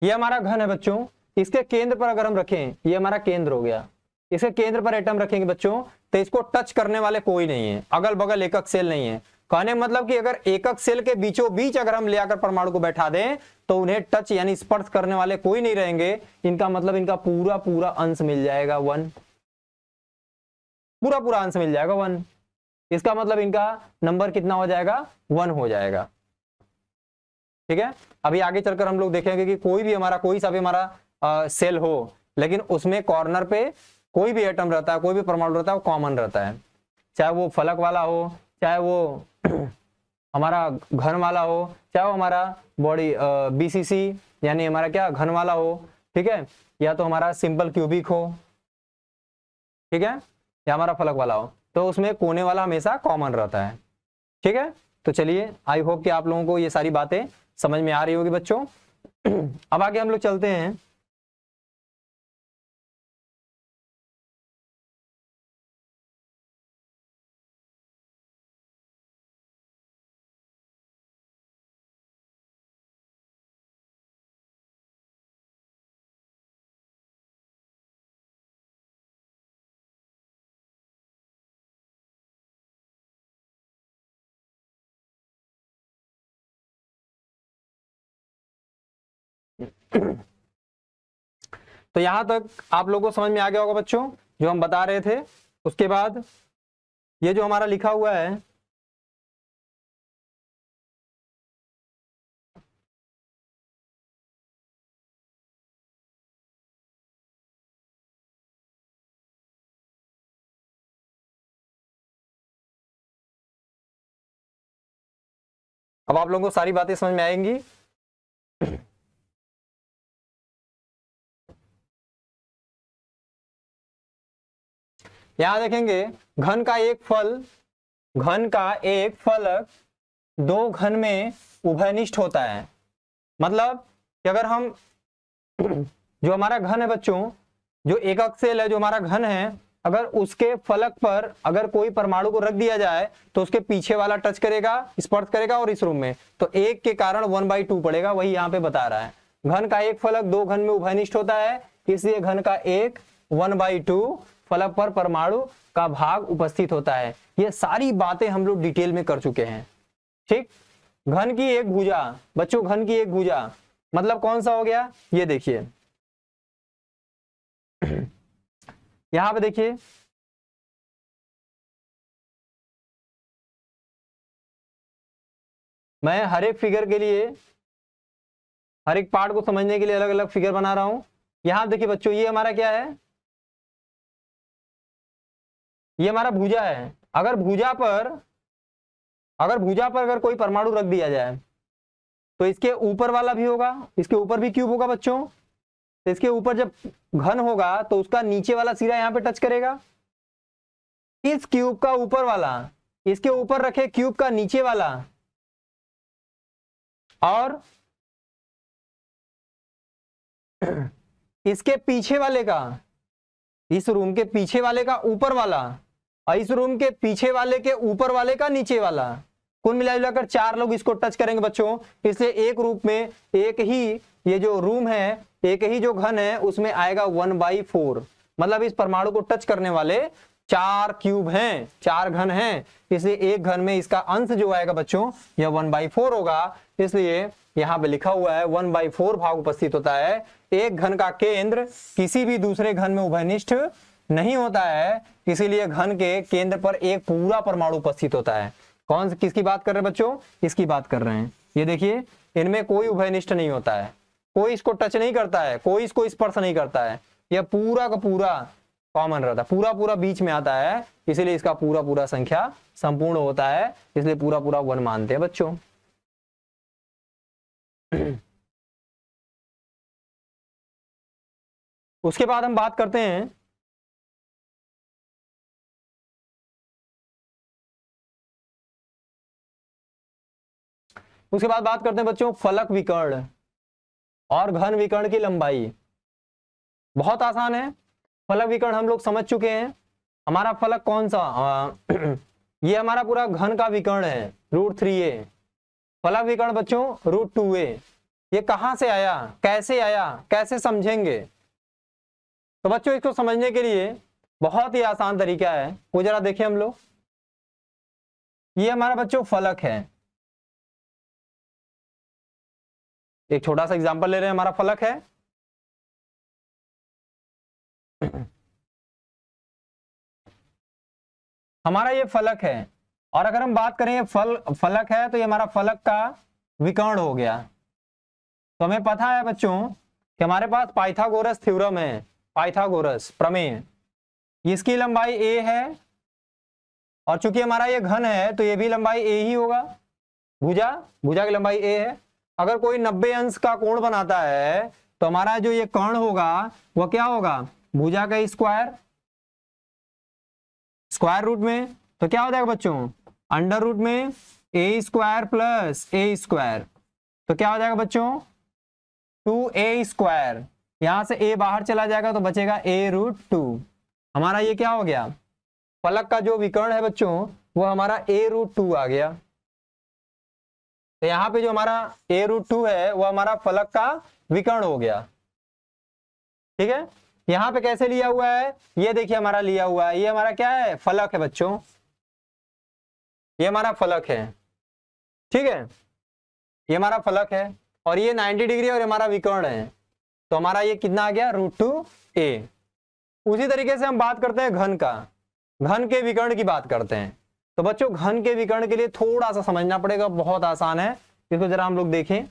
[SPEAKER 1] ये हमारा घन है बच्चों, इसके केंद्र पर अगर हम रखें, ये हमारा केंद्र हो गया, इसके केंद्र पर एटम रखेंगे बच्चों, तो इसको टच करने वाले कोई नहीं है, अगल बगल एकक सेल नहीं है। कहने मतलब कि अगर एकक सेल के बीचों बीच अगर हम ले आकर परमाणु को बैठा दें तो उन्हें टच यानी स्पर्श करने वाले कोई नहीं रहेंगे, इनका मतलब इनका पूरा पूरा अंश मिल जाएगा 1, पूरा पूरा अंश मिल जाएगा 1, इसका मतलब इनका नंबर कितना हो जाएगा 1 हो जाएगा। ठीक है, अभी आगे चलकर हम लोग देखेंगे कि कोई भी हमारा कोई सा भी हमारा सेल हो, लेकिन उसमें कॉर्नर पे कोई भी एटम रहता है, कोई भी परमाणु रहता है, वो कॉमन रहता है, चाहे वो फलक वाला हो, चाहे वो हमारा घन वाला हो, चाहे वो हमारा बॉडी बीसीसी यानी हमारा क्या घन वाला हो, ठीक है, या तो हमारा सिंपल क्यूबिक हो, ठीक है, या हमारा फलक वाला हो, तो उसमें कोने वाला हमेशा कॉमन रहता है। ठीक है, तो चलिए, आई होप कि आप लोगों को ये सारी बातें समझ में आ रही होगी बच्चों। अब आगे हम लोग चलते हैं। तो यहां तक आप लोगों को समझ में आ गया होगा बच्चों जो हम बता रहे थे। उसके बाद ये जो हमारा लिखा हुआ है, अब आप लोगों को सारी बातें समझ में आएंगी। यहां देखेंगे घन का एक फलक दो घन में उभयनिष्ठ होता है। मतलब कि अगर हम जो हमारा घन है बच्चों, जो एकक सेल है, जो हमारा घन है, अगर उसके फलक पर अगर कोई परमाणु को रख दिया जाए तो उसके पीछे वाला टच करेगा, स्पर्श करेगा, और इस रूप में तो एक के कारण 1/2 पड़ेगा। वही यहाँ पे बता रहा है, घन का एक फलक दो घन में उभयनिष्ठ होता है, इसलिए घन का एक 1/2 फलक पर परमाणु का भाग उपस्थित होता है। ये सारी बातें हम लोग डिटेल में कर चुके हैं। ठीक, घन की एक भुजा बच्चों, घन की एक भुजा मतलब कौन सा हो गया, ये देखिए यहां पे देखिए, मैं हर एक फिगर के लिए, हर एक पार्ट को समझने के लिए अलग अलग फिगर बना रहा हूं। यहां देखिए बच्चों, ये हमारा क्या है, ये हमारा भुजा है। अगर भुजा पर अगर कोई परमाणु रख दिया जाए तो इसके ऊपर वाला भी होगा, इसके ऊपर भी क्यूब होगा बच्चों। तो इसके ऊपर जब घन होगा तो उसका नीचे वाला सिरा यहां पे टच करेगा। इस क्यूब का ऊपर वाला इसके ऊपर रखे क्यूब का नीचे वाला, और इसके पीछे वाले का, इस रूम के पीछे वाले का ऊपर वाला, और इस रूम के पीछे वाले के ऊपर वाले का नीचे वाला, कुल मिलाकर 4 लोग इसको टच करेंगे बच्चों। इसलिए एक रूप में एक ही ये जो रूम है, एक ही जो घन है उसमें आएगा 1/4। मतलब इस परमाणु को टच करने वाले 4 क्यूब हैं, 4 घन हैं, इसलिए एक घन में इसका अंश जो आएगा बच्चों यह 1/4 होगा। इसलिए यहाँ पे लिखा हुआ है 1/4 भाग उपस्थित होता है। एक घन का केंद्र किसी भी दूसरे घन में उभयनिष्ठ नहीं होता है, इसीलिए घन के केंद्र पर एक पूरा परमाणु उपस्थित होता है। कौन किसकी बात कर रहे हैं बच्चों, इसकी बात कर रहे हैं। ये देखिए, इनमें कोई उभयनिष्ठ नहीं होता है, कोई इसको टच नहीं करता है, कोई इसको स्पर्श नहीं करता है, यह पूरा का पूरा कॉमन रहता है, पूरा पूरा बीच में आता है, इसीलिए इसका पूरा पूरा संख्या संपूर्ण होता है, इसलिए पूरा पूरा 1 मानते हैं बच्चों। उसके बाद हम बात करते हैं बच्चों फलक विकर्ण और घन विकर्ण की लंबाई। बहुत आसान है, फलक विकर्ण हम लोग समझ चुके हैं। हमारा फलक कौन सा, ये हमारा पूरा घन का विकर्ण है √3a। फलक विकर्ण बच्चों √2a। ये कहां से आया, कैसे आया, कैसे समझेंगे? तो बच्चों इसको समझने के लिए बहुत ही आसान तरीका है, वो जरा देखिए हम लोग। ये हमारा बच्चों फलक है, एक छोटा सा एग्जांपल ले रहे हैं, हमारा फलक है। हमारा ये फलक है, और अगर हम बात करें फलक है तो ये हमारा फलक का विकर्ण हो गया। तो हमें पता है बच्चों कि हमारे पास पाइथागोरस थ्योरम है, पाइथागोरस प्रमेय, इसकी लंबाई a है, और चूंकि हमारा ये घन है तो ये भी लंबाई a ही होगा। भुजा की लंबाई a है। अगर कोई 90 अंश का कोण बनाता है तो हमारा जो ये कर्ण होगा वह क्या होगा, भुजा का स्क्वायर रूट में, तो क्या हो जाएगा बच्चों, अंडर रूट में ए स्क्वायर प्लस ए स्क्वायर, तो क्या हो जाएगा बच्चों 2a स्क्वायर, यहां से a बाहर चला जाएगा तो बचेगा a√2। हमारा ये क्या हो गया, फलक का जो विकर्ण है बच्चों वो हमारा a√2 आ गया। तो यहाँ पे जो हमारा a√2 है वो हमारा फलक का विकर्ण हो गया। ठीक है, यहाँ पे कैसे लिया हुआ है, ये देखिए हमारा लिया हुआ है, ये हमारा क्या है, फलक है बच्चों, ये हमारा फलक है। ठीक है, ये हमारा फलक है और ये 90 डिग्री और हमारा विकर्ण है, तो हमारा ये कितना आ गया √2a। उसी तरीके से हम बात करते हैं घन का, घन के विकर्ण की बात करते हैं। तो बच्चों घन के विकर्ण के लिए थोड़ा सा समझना पड़ेगा, बहुत आसान है, इसको जरा हम लोग देखें।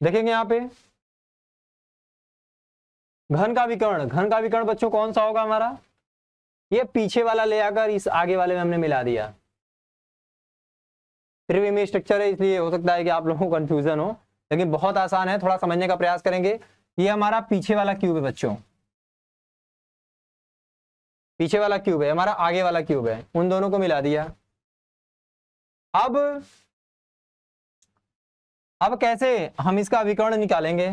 [SPEAKER 1] देखेंगे यहाँ पे घन का विकर्ण, घन का विकर्ण बच्चों कौन सा होगा हमारा, ये पीछे वाला ले आकर इस आगे वाले में हमने मिला दिया। त्रिविमीय स्ट्रक्चर है इसलिए हो सकता है कि आप लोगों को कंफ्यूजन हो, लेकिन बहुत आसान है, थोड़ा समझने का प्रयास करेंगे। ये हमारा पीछे वाला क्यूब है बच्चों, पीछे वाला क्यूब है, हमारा आगे वाला क्यूब है, उन दोनों को मिला दिया। अब कैसे हम इसका विकर्ण निकालेंगे,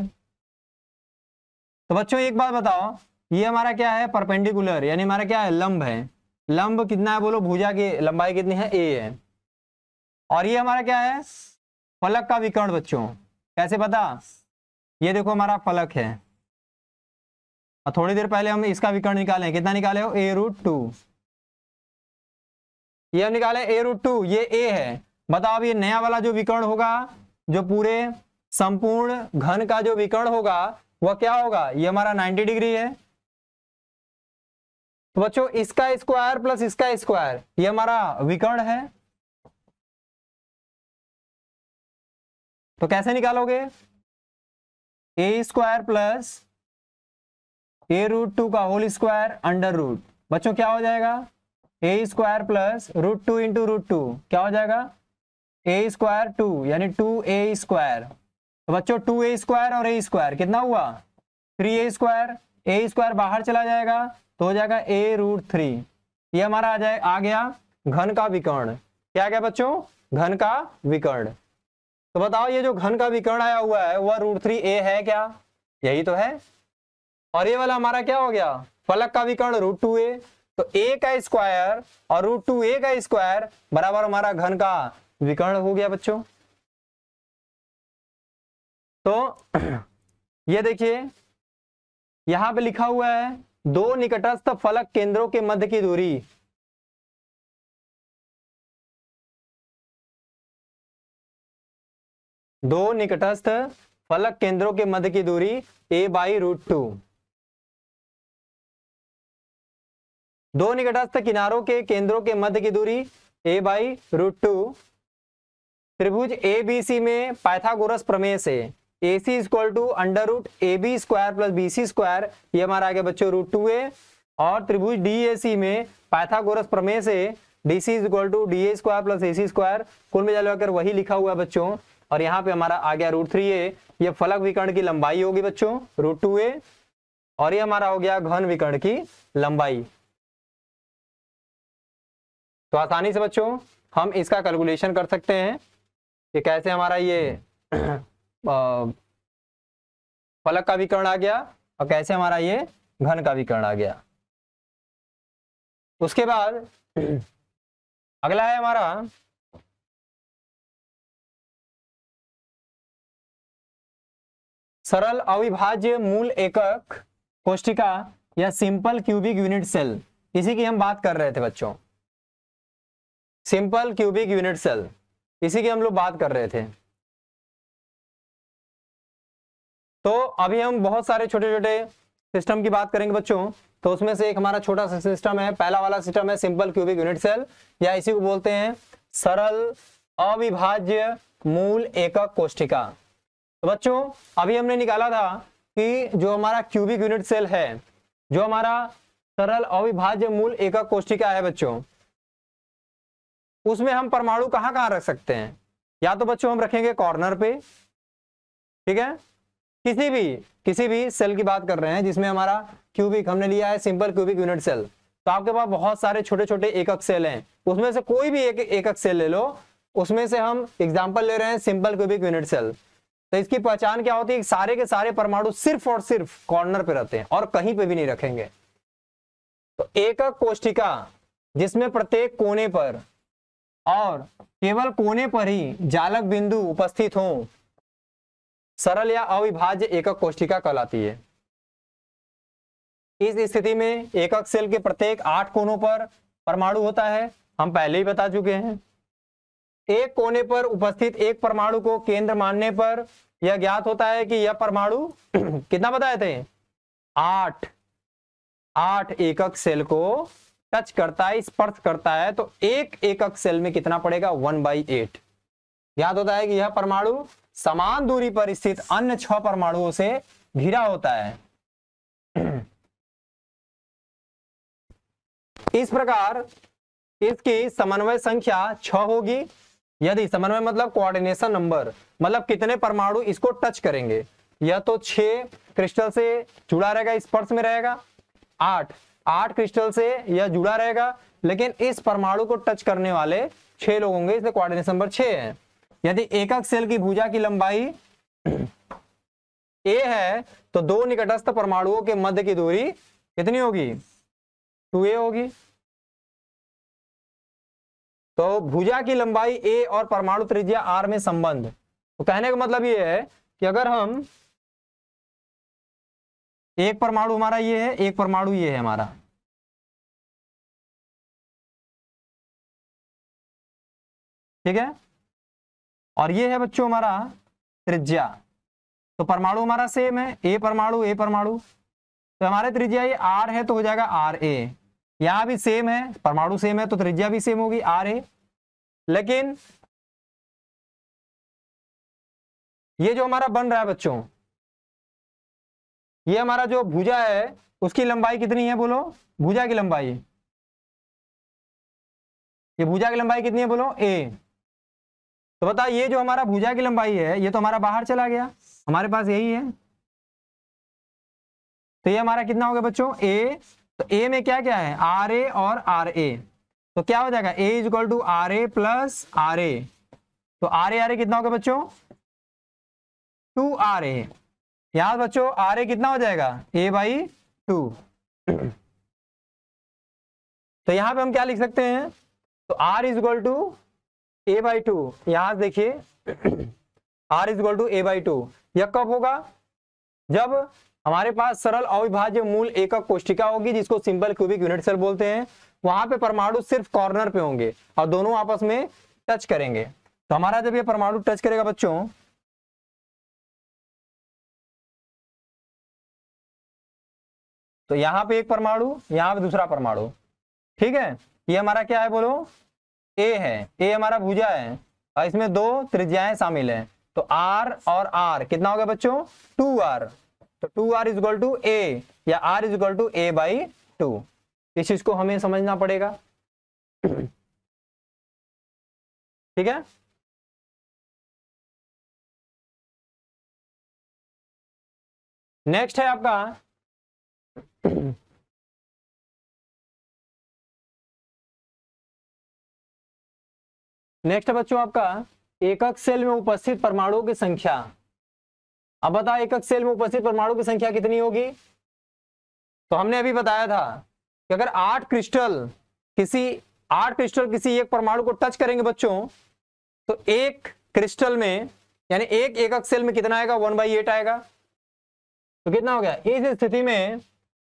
[SPEAKER 1] तो बच्चों एक बात बताओ, ये हमारा क्या है परपेंडिकुलर, यानी हमारा क्या है लंब है। लंब कितना है बोलो, भुजा की लंबाई कितनी है a है, और ये हमारा क्या है फलक का विकर्ण बच्चों। कैसे पता, ये देखो हमारा फलक है और थोड़ी देर पहले हम इसका विकर्ण निकाले, कितना निकाले हो a√2, ये हम निकाले a√2, ये a है। बताओ अब ये नया वाला जो विकर्ण होगा, जो पूरे संपूर्ण घन का जो विकर्ण होगा वह क्या होगा, ये हमारा 90 डिग्री है। तो बच्चों इसका स्क्वायर प्लस इसका स्क्वायर ये हमारा विकर्ण है। तो कैसे निकालोगे, a स्क्वायर प्लस a√2 का होल स्क्वायर अंडर रूट, बच्चों क्या हो जाएगा a स्क्वायर प्लस √2 इंटू √2 क्या हो जाएगा a स्क्वायर 2 यानी 2a स्क्वायर। तो बच्चों 2a स्क्वायर और a स्क्वायर कितना हुआ 3a स्क्वायर, a स्क्वायर बाहर चला जाएगा तो हो जाएगा a√3। ये हमारा आ गया घन का विकर्ण। क्या गया बच्चों, घन का विकर्ण। तो बताओ ये जो घन का विकर्ण आया हुआ है वह √3a है क्या, यही तो है। और ये वाला हमारा क्या हो गया फलक का विकर्ण √2a, तो a का स्क्वायर और √2a का स्क्वायर बराबर हमारा घन का विकर्ण हो गया बच्चों। तो ये देखिए यहां पे लिखा हुआ है दो निकटस्थ फलक केंद्रों के मध्य की दूरी, दो निकटस्थ फलक केंद्रों के मध्य की दूरी a/√2। दो निकटस्थ किनारों के केंद्रों के मध्य की दूरी a/√2। त्रिभुज ABC में पाइथागोरस प्रमेय से AC = √AB² + BC², ये हमारा आ गया बच्चों √2a। और त्रिभुज DAC में पाइथागोरस प्रमेय से DC = DA² + AC², कुल मिलाकर वही लिखा हुआ है बच्चों। और यहाँ पे हमारा आ गया √3a, ये फलक विकर्ण की लंबाई होगी बच्चों √2a, और ये हमारा हो गया घन विकर्ण की लंबाई। तो आसानी से बच्चों हम इसका कैलकुलेशन कर सकते हैं कि कैसे हमारा ये फलक का विकर्ण आ गया और कैसे हमारा ये घन का विकर्ण आ गया। उसके बाद अगला है हमारा सरल अविभाज्य मूल एकक कोष्ठिका या सिंपल क्यूबिक यूनिट सेल, इसी की हम बात कर रहे थे बच्चों। सिंपल क्यूबिक यूनिट सेल, इसी की हम लोग बात कर रहे थे। तो अभी हम बहुत सारे छोटे छोटे सिस्टम की बात करेंगे बच्चों। तो उसमें से एक हमारा छोटा सा सिस्टम है, पहला वाला सिस्टम है सिंपल क्यूबिक यूनिट सेल, या इसी को बोलते हैं सरल अविभाज्य मूल एकक कोष्ठिका। तो बच्चों अभी हमने निकाला था कि जो हमारा क्यूबिक यूनिट सेल है, जो हमारा सरल अविभाज्य मूल एकक कोशिका है बच्चों, उसमें हम परमाणु कहाँ कहाँ रख सकते हैं? या तो बच्चों हम रखेंगे कॉर्नर पे, ठीक है, किसी भी सेल की बात कर रहे हैं जिसमें हमारा क्यूबिक हमने लिया है सिंपल क्यूबिक यूनिट सेल, तो आपके पास बहुत सारे छोटे छोटे एकक सेल हैं, उसमें से कोई भी एक एकक सेल ले लो, उसमें से हम एग्जांपल ले रहे हैं सिंपल क्यूबिक यूनिट सेल। तो इसकी पहचान क्या होती है? सारे के सारे परमाणु सिर्फ और सिर्फ कॉर्नर पे रहते हैं और कहीं पे भी नहीं रखेंगे। तो एकक कोशिका जिसमें प्रत्येक कोने पर और केवल कोने पर ही जालक बिंदु उपस्थित हो, सरल या अविभाज्य एकक कोशिका कहलाती है। इस स्थिति में एकक सेल के प्रत्येक 8 कोनों पर परमाणु होता है, हम पहले ही बता चुके हैं। एक कोने पर उपस्थित एक परमाणु को केंद्र मानने पर यह ज्ञात होता है कि यह परमाणु कितना बताए थे? 8 एकक सेल को टच करता है, स्पर्श करता है, तो एक एकक सेल में कितना पड़ेगा? 1/8। ज्ञात होता है कि यह परमाणु समान दूरी पर स्थित अन्य 6 परमाणुओं से घिरा होता है। इस प्रकार इसकी समन्वय संख्या 6 होगी। यदि समन्वय मतलब कोऑर्डिनेशन नंबर, मतलब कितने परमाणु इसको टच करेंगे, यह तो 6 क्रिस्टल से जुड़ा रहेगा, स्पर्श में रहेगा। 8 क्रिस्टल से यह जुड़ा रहेगा, लेकिन इस परमाणु को टच करने वाले 6 लोग होंगे, इसलिए कोऑर्डिनेशन नंबर 6 है। यदि एकक सेल की भुजा की लंबाई a है तो दो निकटस्थ परमाणुओं के मध्य की दूरी कितनी होगी? 2a होगी। तो भुजा की लंबाई a और परमाणु त्रिज्या r में संबंध, तो कहने का मतलब ये है कि अगर हम एक परमाणु हमारा ये है, एक परमाणु ये है हमारा, ठीक है, और ये है बच्चों हमारा त्रिज्या, तो परमाणु हमारा सेम है, ए परमाणु, तो हमारे त्रिज्या ये r है तो हो जाएगा RA। यहां भी सेम है, परमाणु सेम है तो त्रिज्या भी सेम होगी RA। लेकिन ये जो हमारा बन रहा है बच्चों, ये हमारा जो भुजा है उसकी लंबाई कितनी है बोलो? भुजा की लंबाई, ये भुजा की लंबाई कितनी है बोलो? a। तो बता, ये जो हमारा भुजा की लंबाई है ये तो हमारा बाहर चला गया, हमारे पास यही है, तो ये हमारा कितना हो गया बच्चों? a। तो a में क्या क्या है? RA और RA, तो क्या हो जाएगा? a = RA + RA, तो RA कितना होगा बच्चों? 2RA। याद बच्चों RA कितना हो जाएगा? a/2। तो यहां पे हम क्या लिख सकते हैं? तो R = a/2। यहां देखिए R = a/2। यह कब होगा? जब हमारे पास सरल अविभाज्य मूल एकक कोशिका होगी, जिसको सिंपल क्यूबिक यूनिट सेल बोलते हैं। वहां पे परमाणु सिर्फ कॉर्नर पे होंगे और दोनों आपस में टच करेंगे। तो हमारा जब ये परमाणु टच करेगा बच्चों, तो यहां पे एक परमाणु, यहां पे दूसरा परमाणु, ठीक है। ये हमारा क्या है बोलो? A है, A हमारा भुजा है और इसमें 2 त्रिज्याएं शामिल हैं, तो R और R कितना हो गया बच्चों? 2R। तो 2R = A या R = a/2। इस चीज को हमें समझना पड़ेगा, ठीक है। नेक्स्ट है आपका नेक्स्ट है बच्चों आपका एकक सेल में उपस्थित परमाणुओं की संख्या। अब बता, एकक सेल में उपस्थित परमाणु की संख्या कितनी होगी? तो हमने अभी बताया था कि अगर 8 क्रिस्टल किसी एक परमाणु को टच करेंगे बच्चों, तो एक क्रिस्टल में यानी एक एकक सेल में कितना आएगा? 1/8 आएगा। तो कितना हो गया? इस स्थिति में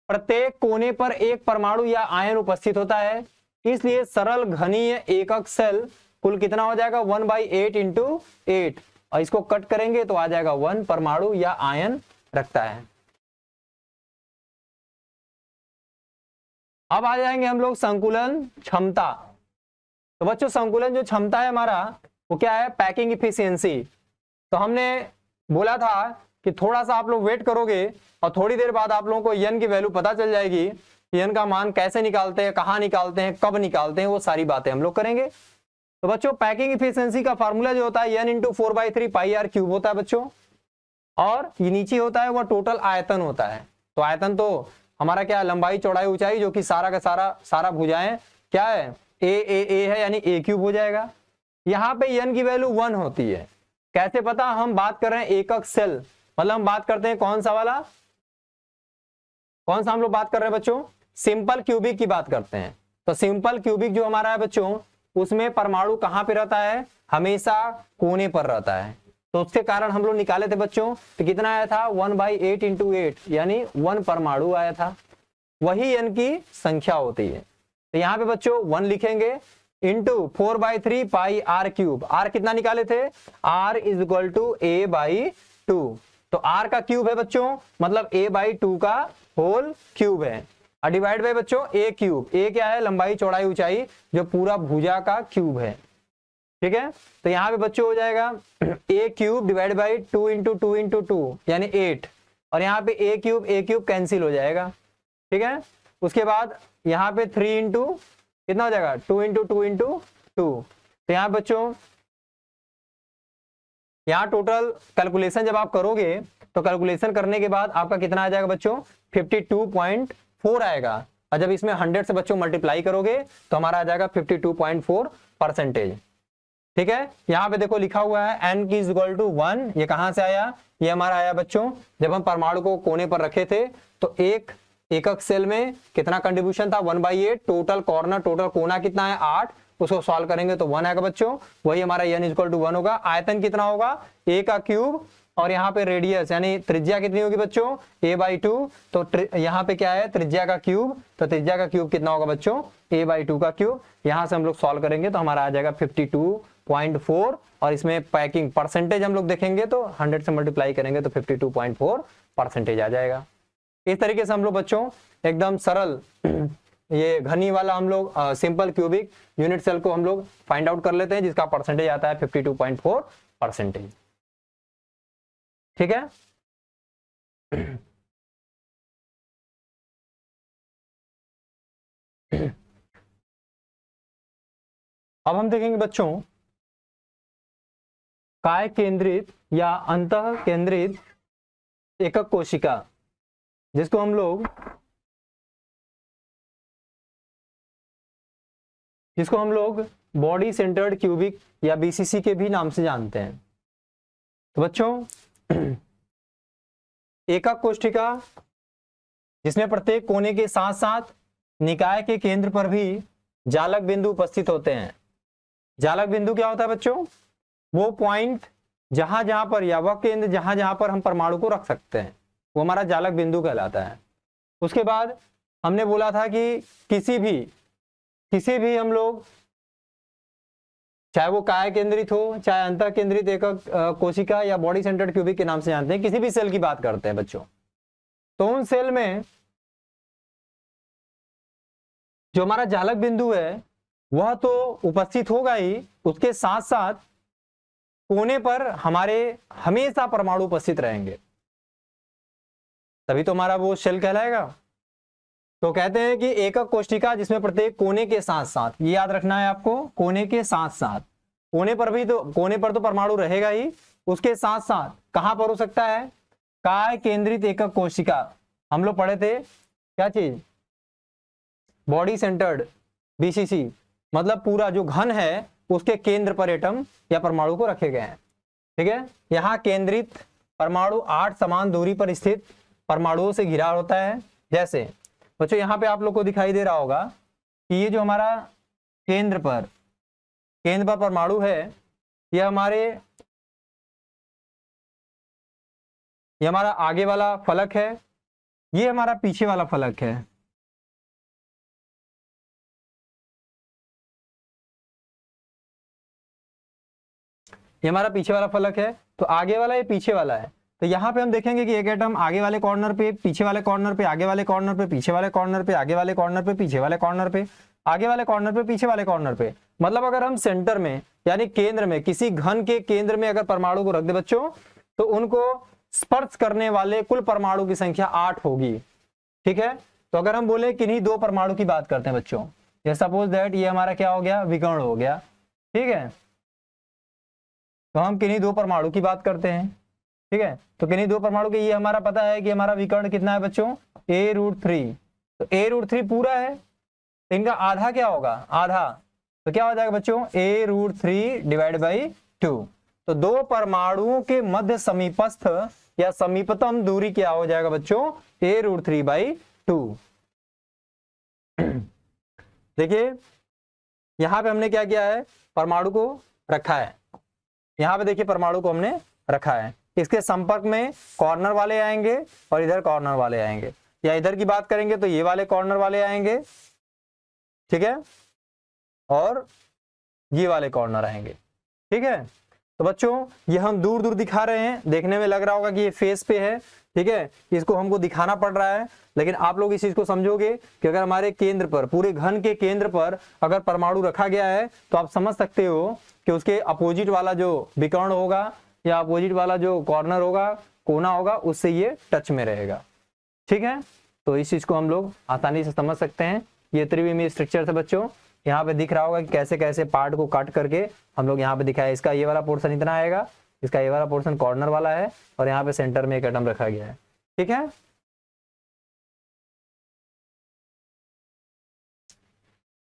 [SPEAKER 1] प्रत्येक कोने पर एक परमाणु या आयन उपस्थित होता है, इसलिए सरल घनीय एकक सेल कुल कितना हो जाएगा? 1/8 × 8, और इसको कट करेंगे तो आ जाएगा 1 परमाणु या आयन रखता है। अब आ जाएंगे हम लोग संकुलन क्षमता। तो बच्चों संकुलन जो क्षमता है हमारा, वो क्या है? Packing efficiency. तो हमने बोला था कि थोड़ा सा आप लोग वेट करोगे और थोड़ी देर बाद आप लोगों को n की वैल्यू पता चल जाएगी कि n का मान कैसे निकालते हैं, कहाँ निकालते हैं, कब निकालते हैं, वो सारी बातें हम लोग करेंगे। तो बच्चों पैकिंग इफिशियंसी का फार्मूला जो होता है n into 4/3 pi r cube होता है बच्चों, और ये नीचे होता है वह टोटल आयतन होता है। तो आयतन तो हमारा क्या है, लंबाई चौड़ाई ऊंचाई, जो कि सारा का सारा भुजाएं क्या है, ए है, यानी ए क्यूब हो जाएगा। यहाँ पे n की वैल्यू 1 होती है। कैसे पता, हम बात कर रहे हैं एकक सेल, मतलब हम बात करते हैं कौन सा वाला, कौन सा हम लोग बात कर रहे हैं बच्चों, सिंपल क्यूबिक की बात करते हैं। तो सिंपल क्यूबिक जो हमारा है बच्चों, उसमें परमाणु कहां पे रहता है, हमेशा कोने पर रहता है। तो उसके कारण हम लोग निकाले थे बच्चों, तो कितना आया था 1/8 इंटू 8, यानी 1 परमाणु आया था। वही n की संख्या होती है। तो यहाँ पे बच्चों 1 लिखेंगे into 4/3 pi r cube. R कितना निकाले थे, r is equal to a/2। तो r का क्यूब है बच्चों, मतलब a/2 का होल क्यूब है, और डिवाइड बाय बच्चों a क्यूब। a क्या है, लंबाई चौड़ाई ऊंचाई, जो पूरा भुजा का क्यूब है। ठीक है, तो यहाँ पे बच्चों हो जाएगा a cube divide by 2 into 2 into 2 यानी 8, और यहाँ पे a क्यूब कैंसिल हो जाएगा। ठीक है, उसके बाद यहाँ पे 3 इंटू कितना हो जाएगा, 2 इंटू 2 इंटू 2। तो यहाँ बच्चों यहाँ टोटल कैलकुलेशन जब आप करोगे तो कैलकुलेशन करने के बाद आपका कितना आ जाएगा बच्चों, 52.4 आएगा, और जब इसमें 100 से बच्चों मल्टीप्लाई करोगे तो हमारा आ जाएगा 52.4%। ठीक है, यहाँ पे देखो लिखा हुआ है n की इज इक्वल टू 1। ये कहां से आया, ये हमारा आया बच्चों जब हम परमाणु को कोने पर रखे थे, तो एक एकक सेल में कितना कंट्रीब्यूशन था 1/8, टोटल कॉर्नर टोटल कोना कितना है 8, उसको सॉल्व करेंगे तो 1 आएगा बच्चों, वही हमारा n इज इक्वल टू 1 होगा। आयतन कितना होगा, a का क्यूब, और यहाँ पे रेडियस यानी त्रिज्या कितनी होगी बच्चों, a/2। तो यहाँ पे क्या है, त्रिज्या का क्यूब, तो त्रिज्या का क्यूब कितना होगा बच्चों, a/2 का क्यूब। यहाँ से हम लोग सॉल्व करेंगे तो हमारा आ जाएगा 52.4, और इसमें पैकिंग परसेंटेज हम लोग देखेंगे तो 100 से मल्टीप्लाई करेंगे तो 52.4% आ जाएगा। इस तरीके से हम लोग बच्चों एकदम सरल ये घनी वाला हम लोग सिंपल क्यूबिक यूनिट सेल को हम लोग फाइंड आउट कर लेते हैं, जिसका परसेंटेज आता है 52.4%। ठीक है, अब हम देखेंगे बच्चों काय केंद्रित या अंतः केंद्रित एकक कोशिका, जिसको हम लोग बॉडी सेंटर्ड क्यूबिक या बीसीसी के भी नाम से जानते हैं। तो बच्चों एकक कोशिका जिसमें प्रत्येक कोने के साथ साथ निकाय के केंद्र पर भी जालक बिंदु उपस्थित होते हैं। जालक बिंदु क्या होता है बच्चों, वो पॉइंट जहां जहां पर, या वह केंद्र जहां जहां पर हम परमाणु को रख सकते हैं, वो हमारा जालक बिंदु कहलाता है। उसके बाद हमने बोला था कि किसी भी हम लोग, चाहे वो काय केंद्रित हो, चाहे अंतः केंद्रित एकक कोशिका या बॉडी सेंटर्ड क्यूबिक के नाम से जानते हैं, किसी भी सेल की बात करते हैं बच्चों, तो उन सेल में जो हमारा जालक बिंदु है वह तो उपस्थित होगा ही, उसके साथ साथ कोने पर हमारे हमेशा परमाणु उपस्थित रहेंगे, तभी तो हमारा वो सेल कहलाएगा। तो कहते हैं कि एकक कोशिका जिसमें प्रत्येक कोने के साथ साथ, ये याद रखना है आपको, कोने के साथ साथ, कोने पर तो परमाणु रहेगा ही, उसके साथ साथ कहां पर हो सकता है, काय केंद्रित एकक कोशिका। हम लोग पढ़े थे क्या चीज, बॉडी सेंटर्ड बीसीसी, मतलब पूरा जो घन है उसके केंद्र पर एटम या परमाणु को रखे गए हैं। ठीक है, यहाँ केंद्रित परमाणु 8 समान दूरी पर स्थित परमाणुओं से घिरा होता है। जैसे बच्चों यहाँ पे आप लोग को दिखाई दे रहा होगा कि ये जो हमारा केंद्र पर परमाणु है, ये हमारा आगे वाला फलक है, ये हमारा पीछे वाला फलक है। ये हमारा पीछे वाला फलक है, तो आगे वाला ये पीछे वाला है। तो यहाँ पे हम देखेंगे कि एक एटम आगे वाले कॉर्नर पे, पीछे वाले कॉर्नर पे, आगे वाले कॉर्नर पे, पीछे वाले कॉर्नर पे, आगे वाले कॉर्नर पे, पीछे वाले कॉर्नर पे, आगे वाले कॉर्नर पे, पीछे वाले कॉर्नर पे। मतलब अगर हम सेंटर में यानी केंद्र में, किसी घन के केंद्र में अगर परमाणु को रख दे बच्चों, तो उनको स्पर्श करने वाले कुल परमाणु की संख्या 8 होगी। ठीक है, तो अगर हम बोले किन्हीं दो परमाणु की बात करते हैं बच्चों, ये सपोज दैट ये हमारा क्या हो गया, विकर्ण हो गया। ठीक है, तो हम किन्हीं दो परमाणु की बात करते हैं। ठीक है, तो किन्हीं दो परमाणु के, ये हमारा पता है कि हमारा विकर्ण कितना है बच्चों, a√3। तो a√3 पूरा है, तो इनका आधा क्या होगा, आधा, तो क्या हो जाएगा बच्चों, a√3 डिवाइड बाई 2। तो दो परमाणुओं के मध्य समीपस्थ या समीपतम दूरी क्या हो जाएगा बच्चों, a√3/2। देखिए यहां पे हमने क्या किया है, परमाणु को रखा है, यहां पे देखिए परमाणु को हमने रखा है, इसके संपर्क में कॉर्नर वाले आएंगे और इधर कॉर्नर वाले आएंगे, या इधर की बात करेंगे तो ये वाले कॉर्नर वाले आएंगे। ठीक है, और ये वाले कॉर्नर आएंगे। ठीक है, तो बच्चों ये हम दूर दूर दिखा रहे हैं, देखने में लग रहा होगा कि ये फेस पे है। ठीक है, इसको हमको दिखाना पड़ रहा है, लेकिन आप लोग इस चीज को समझोगे कि अगर हमारे केंद्र पर, पूरे घन के केंद्र पर अगर परमाणु रखा गया है, तो आप समझ सकते हो कि उसके अपोजिट वाला जो विकर्ण होगा या अपोजिट वाला जो कॉर्नर होगा, कोना होगा, उससे ये टच में रहेगा। ठीक है, तो इस चीज को हम लोग आसानी से समझ सकते हैं। ये त्रिविमीय स्ट्रक्चर है बच्चों, यहाँ पे दिख रहा होगा कि कैसे कैसे पार्ट को काट करके हम लोग यहाँ पे दिखाया। इसका ये वाला पोर्शन इतना आएगा, इसका ये वाला पोर्शन कॉर्नर वाला है, और यहाँ पे सेंटर में एक एटम रखा गया है। ठीक है,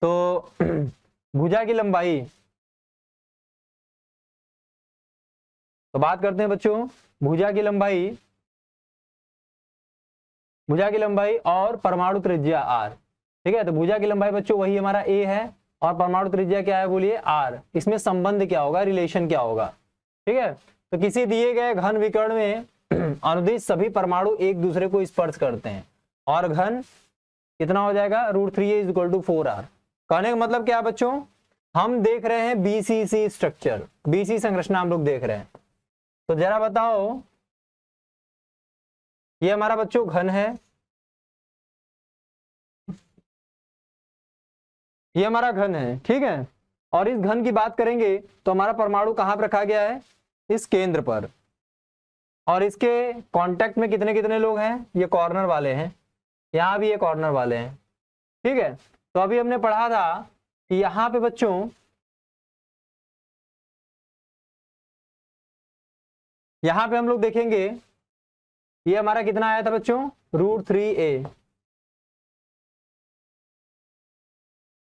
[SPEAKER 1] तो भुजा की लंबाई, तो बात करते हैं बच्चों भुजा की लंबाई, भुजा की लंबाई और परमाणु त्रिज्या r। ठीक है, तो भुजा की लंबाई बच्चों वही हमारा a है, और परमाणु त्रिज्या क्या है बोलिए, r। इसमें संबंध क्या होगा, रिलेशन क्या होगा। ठीक है, तो किसी दिए गए घन विकर्ण में अनुदिश सभी परमाणु एक दूसरे को स्पर्श करते हैं, और घन कितना हो जाएगा, √3a = 4r। कहने का मतलब क्या है बच्चों, हम देख रहे हैं BCC स्ट्रक्चर, BC संरचना हम लोग देख रहे हैं। तो जरा बताओ, ये हमारा बच्चों घन है, ये हमारा घन है। ठीक है, और इस घन की बात करेंगे तो हमारा परमाणु कहां पर रखा गया है, इस केंद्र पर, और इसके कांटेक्ट में कितने कितने लोग हैं, ये कॉर्नर वाले हैं, यहां भी ये कॉर्नर वाले हैं। ठीक है, तो अभी हमने पढ़ा था कि यहां पे बच्चों, यहां पे हम लोग देखेंगे ये हमारा कितना आया था बच्चों, √3a।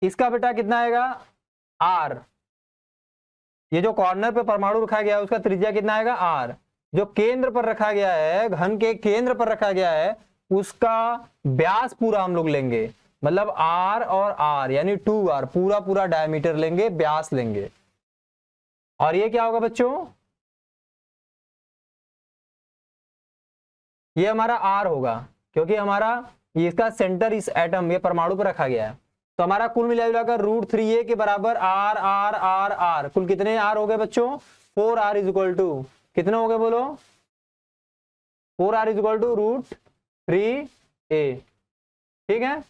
[SPEAKER 1] इसका बेटा कितना आएगा, r। ये जो कॉर्नर पे परमाणु रखा गया है उसका त्रिज्या कितना आएगा, r। जो केंद्र पर रखा गया है, घन के केंद्र पर रखा गया है, उसका व्यास पूरा हम लोग लेंगे, मतलब r और r यानी 2r, पूरा पूरा डायमीटर लेंगे, व्यास लेंगे। और ये क्या होगा बच्चों, ये हमारा r होगा, क्योंकि हमारा ये इसका सेंटर इस एटम, ये परमाणु पर रखा गया है। तो हमारा कुल मिलाकर √3a के बराबर r r r r, कुल कितने r हो गए बच्चों, 4r = कितने हो गए बोलो, 4r = √3a। ठीक है,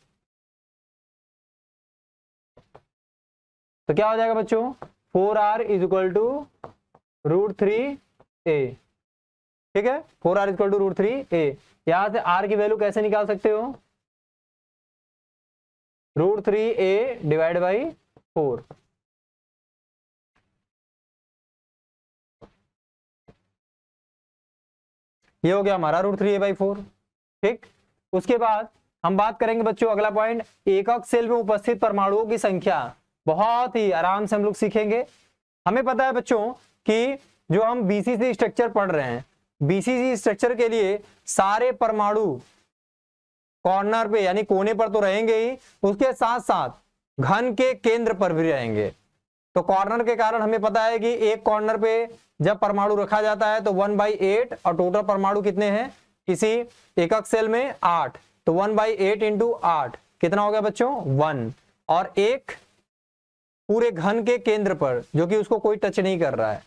[SPEAKER 1] तो क्या हो जाएगा बच्चों, 4r = √3a। ठीक है, 4r = √3a। यहां से r की वैल्यू कैसे निकाल सकते हो, √3a डिवाइड बाई 4। ये हो गया हमारा √3a/4। ठीक, उसके बाद हम बात करेंगे बच्चों अगला पॉइंट, एकक सेल में उपस्थित परमाणुओं की संख्या। बहुत ही आराम से हम लोग सीखेंगे। हमें पता है बच्चों कि जो हम BCC स्ट्रक्चर पढ़ रहे हैं, BCC स्ट्रक्चर के लिए सारे परमाणु कॉर्नर पे यानी कोने पर तो रहेंगे ही, उसके साथ साथ घन के केंद्र पर भी रहेंगे। तो कॉर्नर के कारण हमें पता है कि एक कॉर्नर पे जब परमाणु रखा जाता है तो 1/8, और टोटल परमाणु कितने हैं किसी एकक सेल में, 8। तो 1/8 × 8 कितना हो गया बच्चों, 1। और एक पूरे घन के केंद्र पर, जो कि उसको कोई टच नहीं कर रहा है,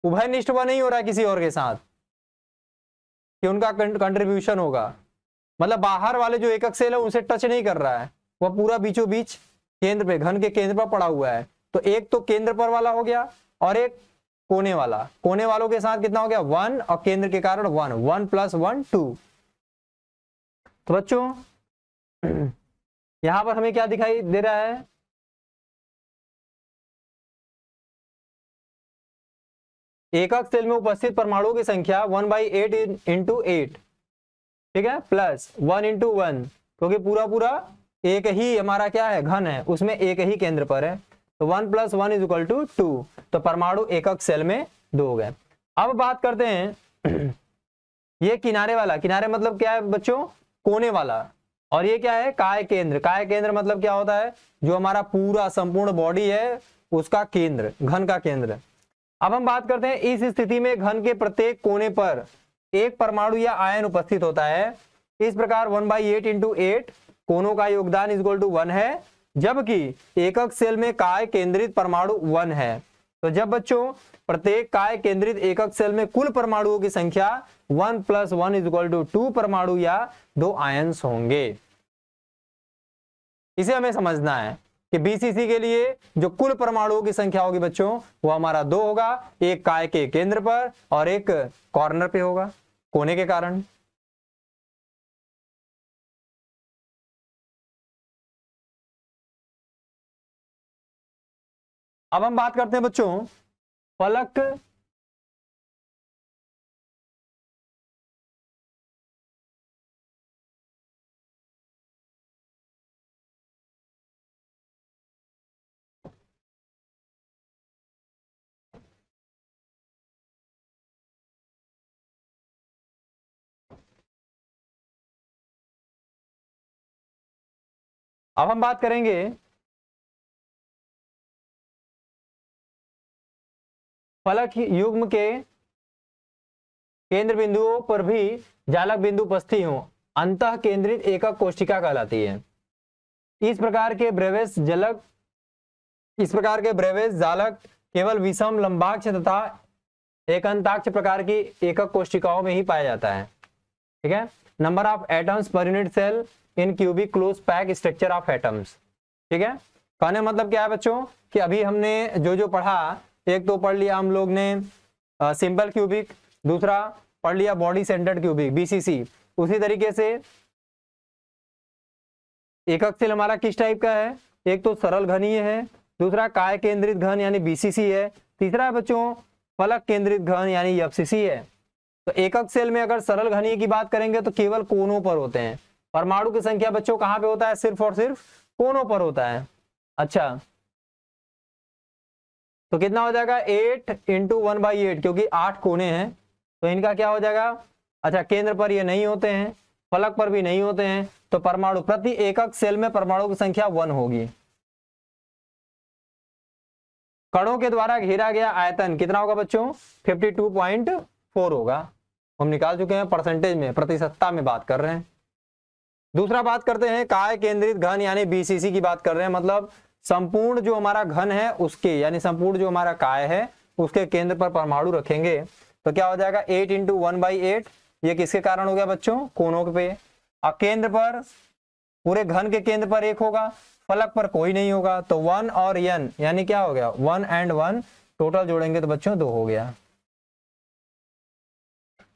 [SPEAKER 1] उभयनिष्ठ नहीं हो रहा है किसी और के साथ, कि उनका कंट्रीब्यूशन होगा, मतलब बाहर वाले जो एकक सेल है उनसे टच नहीं कर रहा है, वह पूरा बीचों बीच केंद्र पे, घन के केंद्र पर पड़ा हुआ है। तो एक तो केंद्र पर वाला हो गया, और एक कोने वाला, कोने वालों के साथ कितना हो गया 1 और केंद्र के कारण 1, 1 + 1 2। तो बच्चों यहां पर हमें क्या दिखाई दे रहा है, एकक सेल में उपस्थित परमाणुओं की संख्या 1/8 × 8, ठीक है, प्लस 1 × 1, क्योंकि पूरा पूरा एक ही हमारा क्या है घन है, उसमें एक ही केंद्र पर है, तो 1 + 1 = 2। तो परमाणु एकक सेल में 2 हो गए। अब बात करते हैं ये किनारे वाला, किनारे मतलब क्या है बच्चों, कोने वाला, और ये क्या है काय केंद्र। काय केंद्र मतलब क्या होता है, जो हमारा पूरा संपूर्ण बॉडी है उसका केंद्र, घन का केंद्र। अब हम बात करते हैं इस स्थिति में घन के प्रत्येक कोने पर एक परमाणु या आयन उपस्थित होता है। इस प्रकार 1/8 × 8 कोनों का योगदान = 1 है, जबकि एकक सेल में काय केंद्रित परमाणु 1 है। तो जब बच्चों प्रत्येक काय केंद्रित एकक सेल में कुल परमाणुओं की संख्या 1 + 1 = 2 परमाणु या 2 आयन्स होंगे। इसे हमें समझना है कि बीसीसी के लिए जो कुल परमाणुओं की संख्या होगी बच्चों वो हमारा 2 होगा, एक काय के केंद्र पर और एक कॉर्नर पे होगा कोने के कारण। अब हम बात करते हैं बच्चों फलक अब हम बात करेंगे फलक युग्म के केंद्र बिंदुओं पर भी जालक बिंदु उपस्थित हो, अंतः केंद्रित एकक कोशिका कहलाती है। इस प्रकार के ब्रेवेस जालक केवल विषम लंबाक्ष तथा एकांताक्ष प्रकार की एकक कोशिकाओं में ही पाया जाता है, ठीक है। Number of atoms per unit cell in cubic close pack structure of atoms, ठीक है। कहने मतलब क्या है बच्चों कि अभी हमने जो पढ़ा, एक तो पढ़ लिया हम लोग ने सिंपल क्यूबिक, दूसरा पढ़ लिया बॉडी सेंटर्ड क्यूबिक बीसीसी। उसी तरीके से एकक सेल हमारा किस टाइप का है, एक तो सरल घनीय है, दूसरा काय केंद्रित घन यानी बीसीसी है, तीसरा बच्चों फलक केंद्रित घन यानी एफसीसी है। तो एकक सेल में अगर सरल घनीय की बात करेंगे तो केवल कोनों पर होते हैं, परमाणु की संख्या बच्चों कहां पे होता है, सिर्फ और सिर्फ कोनों पर होता है। अच्छा तो कितना हो जाएगा 8 × 1/8, क्योंकि 8 कोने हैं तो इनका क्या हो जाएगा, अच्छा केंद्र पर ये नहीं होते हैं, फलक पर भी नहीं होते हैं, तो परमाणु प्रति एकक सेल में परमाणु की संख्या 1 होगी। कणों के द्वारा घेरा गया आयतन कितना होगा बच्चों, 52.4 होगा। हम निकाल चुके हैं परसेंटेज में, प्रतिशतता में बात कर रहे हैं। दूसरा बात करते हैं काय केंद्रित घन यानी बीसीसी की बात कर रहे हैं, मतलब संपूर्ण जो हमारा घन है उसके यानी संपूर्ण जो हमारा काय है उसके केंद्र पर परमाणु रखेंगे तो क्या हो जाएगा 8 × 1/8। ये किसके कारण हो गया बच्चों, कोनों पे। और केंद्र पर पूरे घन के केंद्र पर 1 होगा, फलक पर कोई नहीं होगा, तो 1 और n यानी क्या हो गया 1 and 1 टोटल जोड़ेंगे तो बच्चों 2 हो गया।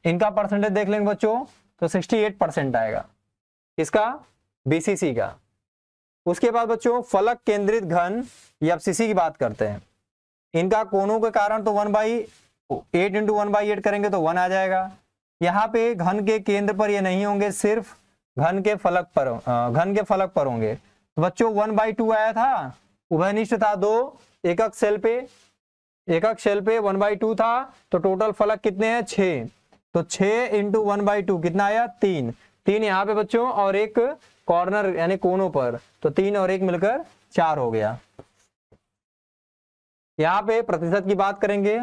[SPEAKER 1] इनका परसेंटेज देख लेंगे बच्चों तो 68% आएगा, इसका बीसीसी का। उसके बाद बच्चों फलक केंद्रित घन एफसीसी की बात करते हैं। इनका कोनों के कारण तो 1/8 × 1/8 करेंगे तो 1 आ जाएगा। यहाँ पे घन के केंद्र पर ये नहीं होंगे, सिर्फ घन के फलक पर होंगे। तो बच्चों 1/2 आया था, उभयनिष्ठ था 2, एकक सेल पे 1/2 था, तो टोटल फलक कितने हैं 6, तो 6 × 1/2 कितना आया 3 यहाँ पे बच्चों और एक कॉर्नर यानी कोनों पर, तो 3 और 1 मिलकर 4 हो गया। यहाँ पे प्रतिशत की बात करेंगे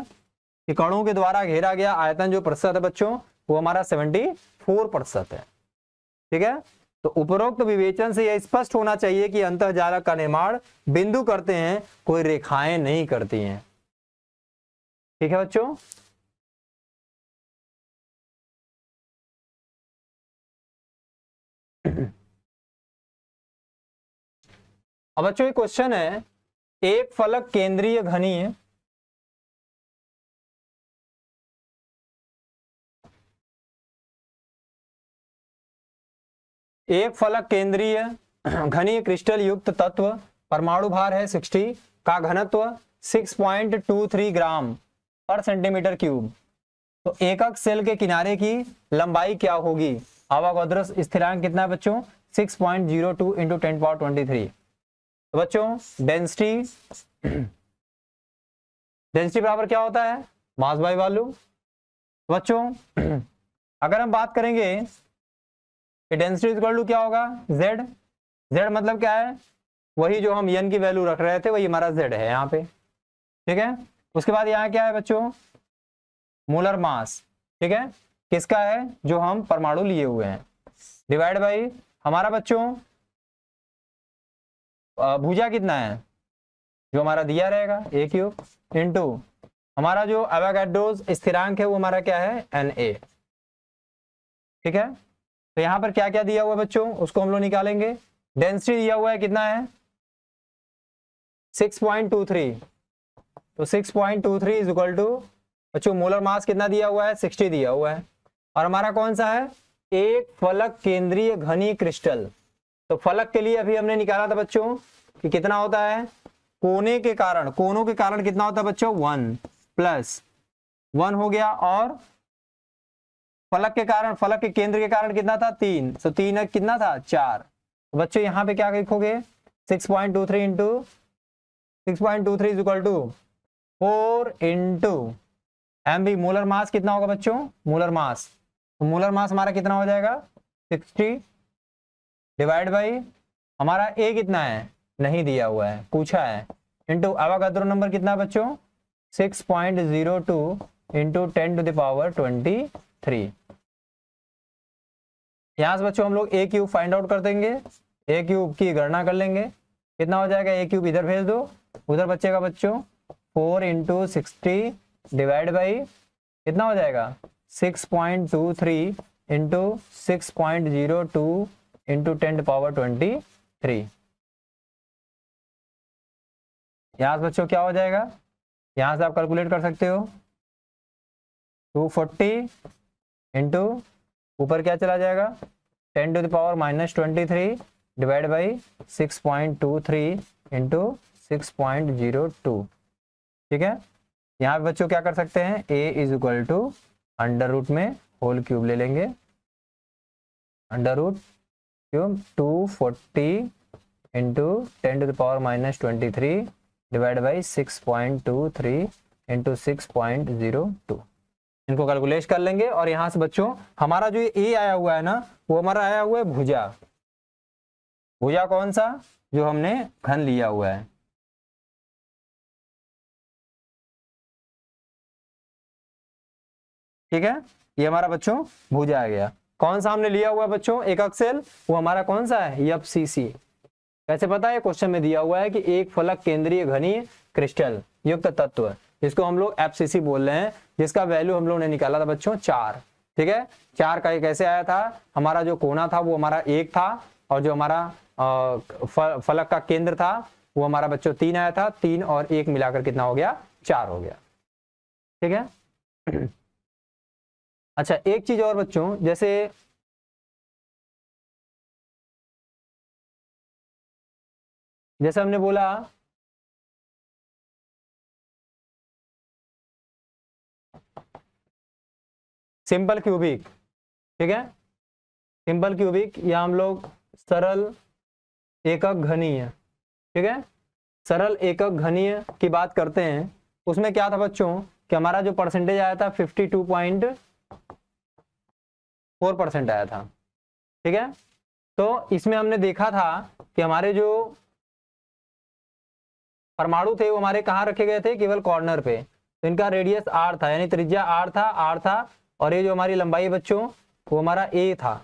[SPEAKER 1] कि कणों के द्वारा घेरा गया आयतन जो प्रतिशत है बच्चों वो हमारा 74% है, ठीक है। तो उपरोक्त विवेचन से यह स्पष्ट होना चाहिए कि अंतःजालक का निर्माण बिंदु करते हैं, कोई रेखाएं नहीं करती हैं, ठीक है बच्चों। अब बच्चों ये क्वेश्चन है, एक फलक केंद्रीय घनीय एक फलक केंद्रीय घनीय क्रिस्टल युक्त तत्व, परमाणु भार है 60 का घनत्व 6.23 ग्राम पर सेंटीमीटर क्यूब, तो एकक सेल के किनारे की लंबाई क्या होगी? अवोगाद्रो स्थिरांक कितना है बच्चों? 6.02 इंटू 10⁻23। तो बच्चों डेंसिटी बराबर क्या होता है? Mass by volume. बच्चों अगर हम बात करेंगे कि डेंसिटी इक्वल टू क्या होगा? जेड। जेड मतलब क्या है? वही जो हम एन की वैल्यू रख रहे थे वही हमारा जेड है यहाँ पे, ठीक है। उसके बाद यहाँ क्या है बच्चों? मोलर मास, ठीक है, किसका है? जो हम परमाणु लिए हुए हैं, डिवाइड बाई हमारा बच्चों भुजा कितना है जो हमारा दिया रहेगा? ए क्यूब इंटू हमारा जो अवोगाड्रोस स्थिरांक है वो हमारा क्या है? Na, ठीक है। तो यहां पर क्या क्या दिया हुआ है बच्चों उसको हम लोग निकालेंगे। डेंसिटी दिया हुआ है कितना है? 6.23, तो 6.23 इज इक्वल टू बच्चों मोलर मास कितना दिया हुआ है? 60 दिया हुआ है। और हमारा कौन सा है? एक फलक केंद्रीय घनीय क्रिस्टल। तो फलक के लिए अभी हमने निकाला था बच्चों कि कितना होता है? कोने के कारण, कोनों के कारण कितना होता है बच्चों? 1 प्लस 1 हो गया। और फलक के कारण, फलक के केंद्र के कारण कितना था? 3, तो 3 कितना था? 4। तो बच्चों यहाँ पे क्या लिखोगे? 6.23 into 6.23 is equal to 4 into m b. Molar mass कितना होगा बच्चों? मोलर मास, तो मोलर मास हमारा कितना हो जाएगा? 60 डिवाइड बाई हमारा ए कितना है? नहीं दिया हुआ है, पूछा है, इंटू अवोगाद्रो नंबर कितना है बच्चों? 6.02 इंटू 10⁻23। यहां से बच्चों हम लोग ए क्यूब फाइंड आउट कर देंगे, ए क्यूब की गणना कर लेंगे। कितना हो जाएगा? ए क्यूब इधर भेज दो, उधर बचेगा बच्चों 4 इंटू 60 डिवाइड बाई कितना हो जाएगा? 6.23 इंटू 6.02 इंटू 10⁻23। यहां से बच्चों क्या हो जाएगा? यहां से आप कैलकुलेट कर सकते हो 240 इंटू ऊपर क्या चला जाएगा? 10⁻⁻23 डिवाइड बाई 6.23 इंटू 6.02, ठीक है। यहाँ पे बच्चों क्या कर सकते हैं? a is equal to under root में होल क्यूब ले लेंगे, under root cube 240 into 10⁻⁻23 divide by 6.23 into 6.02। इनको कैलकुलेट कर लेंगे। और यहां से बच्चों हमारा जो ए आया हुआ है ना वो हमारा आया हुआ है भुजा। भुजा कौन सा? जो हमने घन लिया हुआ है, ठीक है। ये हमारा बच्चों भुजा आ गया। कौन सा हमने लिया हुआ है बच्चों? एकक सेल, वो हमारा कौन सा है? FCC। कैसे पता है? क्वेश्चन में दिया हुआ है कि एक फलक केंद्रीय घनीय क्रिस्टल युक्त तत्व, जिसको हम लोग FCC बोल रहे हैं, जिसका वैल्यू हम लोग ने निकाला था बच्चों 4, ठीक है। 4 का कैसे आया था? हमारा जो कोना था वो हमारा 1 था, और जो हमारा फलक का केंद्र था वो हमारा बच्चों 3 आया था। 3 और 1 मिलाकर कितना हो गया? 4 हो गया, ठीक है। अच्छा एक चीज और बच्चों, जैसे हमने बोला सिंपल क्यूबिक, ठीक है, सिंपल क्यूबिक, या हम लोग सरल एकक घनीय, ठीक है, सरल एकक घनीय की बात करते हैं। उसमें क्या था बच्चों कि हमारा जो परसेंटेज आया था 52.4% आया था, ठीक है। तो इसमें हमने देखा था कि हमारे जो परमाणु थे वो हमारे कहाँ रखे गए थे? केवल कॉर्नर पे। तो इनका रेडियस r था, यानी त्रिज्या r था, और ये जो हमारी लंबाई बच्चों वो हमारा a था।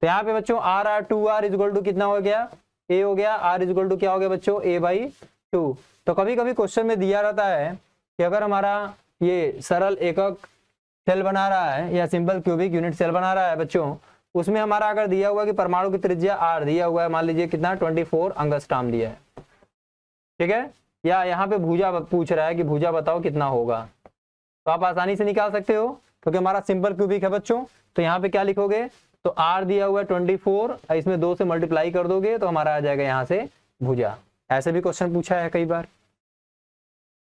[SPEAKER 1] तो यहाँ पे बच्चों r 2r is equal to कितना हो गया? a हो गया। r इज इक्वल टू क्या हो गया बच्चों? a/2। तो कभी कभी क्वेश्चन में दिया रहता है कि अगर हमारा ये सरल एकक सेल बना रहा है या सिंपल क्यूबिक यूनिट सेल बना रहा है बच्चों, उसमें हमारा अगर दिया हुआ कि परमाणु की त्रिज्या r दिया हुआ है, मान लीजिए कितना 24 एंगस्ट्रॉम दिया है, ठीक है, या यहाँ पे भुजा पूछ रहा है कि भुजा बताओ कितना होगा, तो आप आसानी से निकाल सकते हो क्योंकि हमारा सिंपल क्यूबिक है बच्चों। तो यहाँ पे क्या लिखोगे? तो आर दिया हुआ है 24, इसमें 2 से मल्टीप्लाई कर दोगे तो हमारा आ जाएगा यहाँ से भुजा। ऐसे भी क्वेश्चन पूछा है कई बार।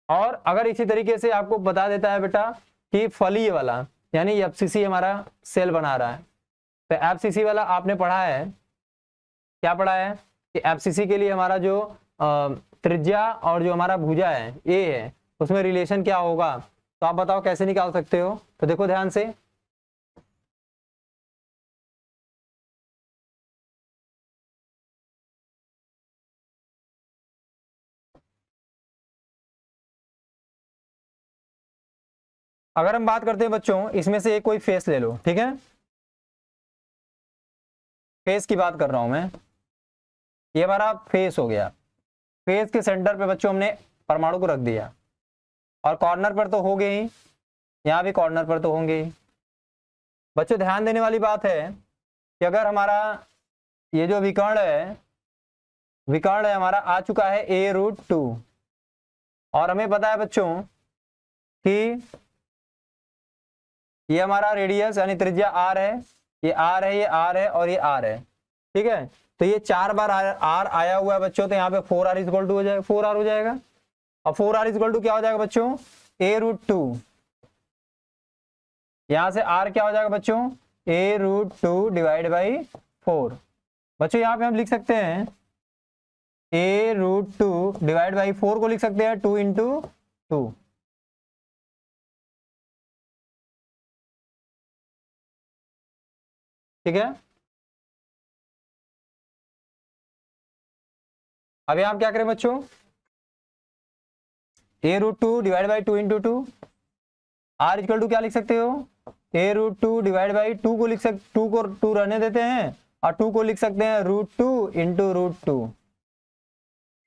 [SPEAKER 1] और अगर इसी तरीके से आपको बता देता है बेटा कि फली वाला, यानी एफसीसी हमारा सेल बना रहा है, तो एफसीसी वाला आपने पढ़ा है, क्या पढ़ा है कि एफसीसी के लिए हमारा जो त्रिज्या और जो हमारा भुजा है ए है, उसमें रिलेशन क्या होगा। तो आप बताओ कैसे निकाल सकते हो। तो देखो ध्यान से, अगर हम बात करते हैं बच्चों, इसमें से एक कोई फेस ले लो, ठीक है, फेस की बात कर रहा हूं मैं, ये हमारा फेस हो गया। फेस के सेंटर पे बच्चों हमने परमाणु को रख दिया, और कॉर्नर पर तो हो गए ही, यहाँ भी कॉर्नर पर तो होंगे ही। बच्चों ध्यान देने वाली बात है कि अगर हमारा ये जो विकर्ण है हमारा आ चुका है a√2, और हमें पता है बच्चों कि ये हमारा रेडियस यानी त्रिज्या r है, ये r है, ये r है और ये r है, ठीक है। तो ये 4 बार r आया हुआ है बच्चों, तो यहाँ पे 4r इक्वल टू हो जाएगा, 4r हो जाएगा। और 4r इक्वल टू क्या हो जाएगा बच्चों, a√2। यहां से r क्या हो जाएगा बच्चों, a√2 डिवाइड बाई 4। बच्चों यहाँ पे हम लिख सकते हैं a√2 डिवाइड बाई 4 को लिख सकते हैं 2 इंटू 2। ठीक है, अब यहां आप क्या करें बच्चों, a√2 divide by 2 into 2, r equal to क्या लिख सकते हो, a√2 डिवाइड बाई 2 को लिख सकते, 2 को 2 रहने देते हैं और 2 को लिख सकते हैं √2 इंटू √2।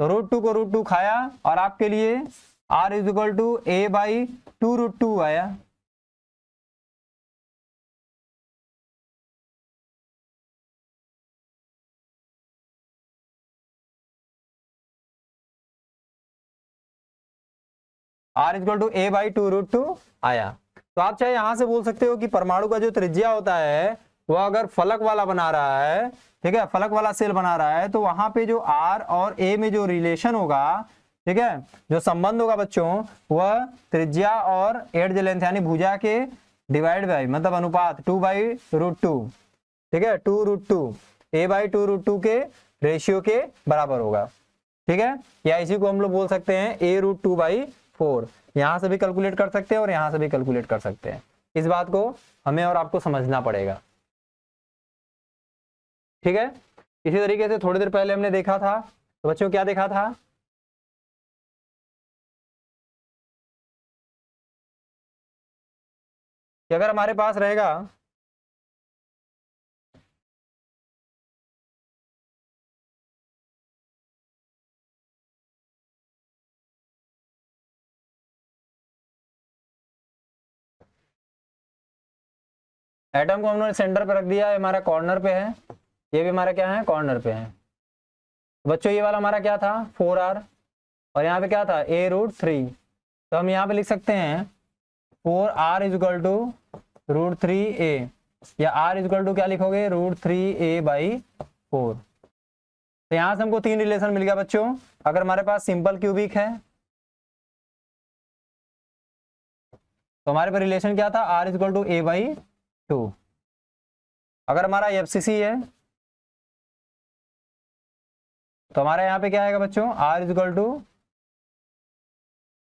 [SPEAKER 1] तो √2 को √2 खाया और आपके लिए r is equal to a/2√2 आया। r इक्वल टू a/2√2 आया। तो आप चाहे यहां से बोल सकते हो कि परमाणु का जो त्रिज्या होता है वह अगर फलक वाला बना रहा है, ठीक है, फलक वाला सेल बना रहा है, तो वहां पे जो r और a में जो रिलेशन होगा, ठीक है, जो संबंध होगा बच्चों, वह त्रिज्या और एड्ज लेंथ यानी भुजा के डिवाइड बाई, मतलब अनुपात 2/√2, ठीक है, 2√2 a/2√2 के रेशियो के बराबर होगा। ठीक है, या इसी को हम लोग बोल सकते हैं a√2/4। यहां से भी कैलकुलेट कर सकते हैं और यहां से भी कैलकुलेट कर सकते हैं। इस बात को हमें और आपको समझना पड़ेगा। ठीक है, इसी तरीके से थोड़ी देर पहले हमने देखा था, तो बच्चों क्या देखा था, कि अगर हमारे पास रहेगा एटम को हमने सेंटर पे रख दिया है, हमारा कॉर्नर पे है, ये भी हमारा क्या है, कॉर्नर पे है। बच्चों ये वाला हमारा क्या था, 4r, और यहाँ पे क्या था, a√3। तो हम यहाँ पे लिख सकते हैं 4r is equal to √3a, या r इज इक्वल टू क्या लिखोगे, √3a/4। तो यहाँ से हमको 3 रिलेशन मिल गया बच्चों। अगर हमारे पास सिंपल क्यूबिक है तो हमारे पास रिलेशन क्या था, r is equal to a/2। अगर हमारा एफसीसी है तो हमारे यहाँ पे क्या आएगा बच्चों, r is equal to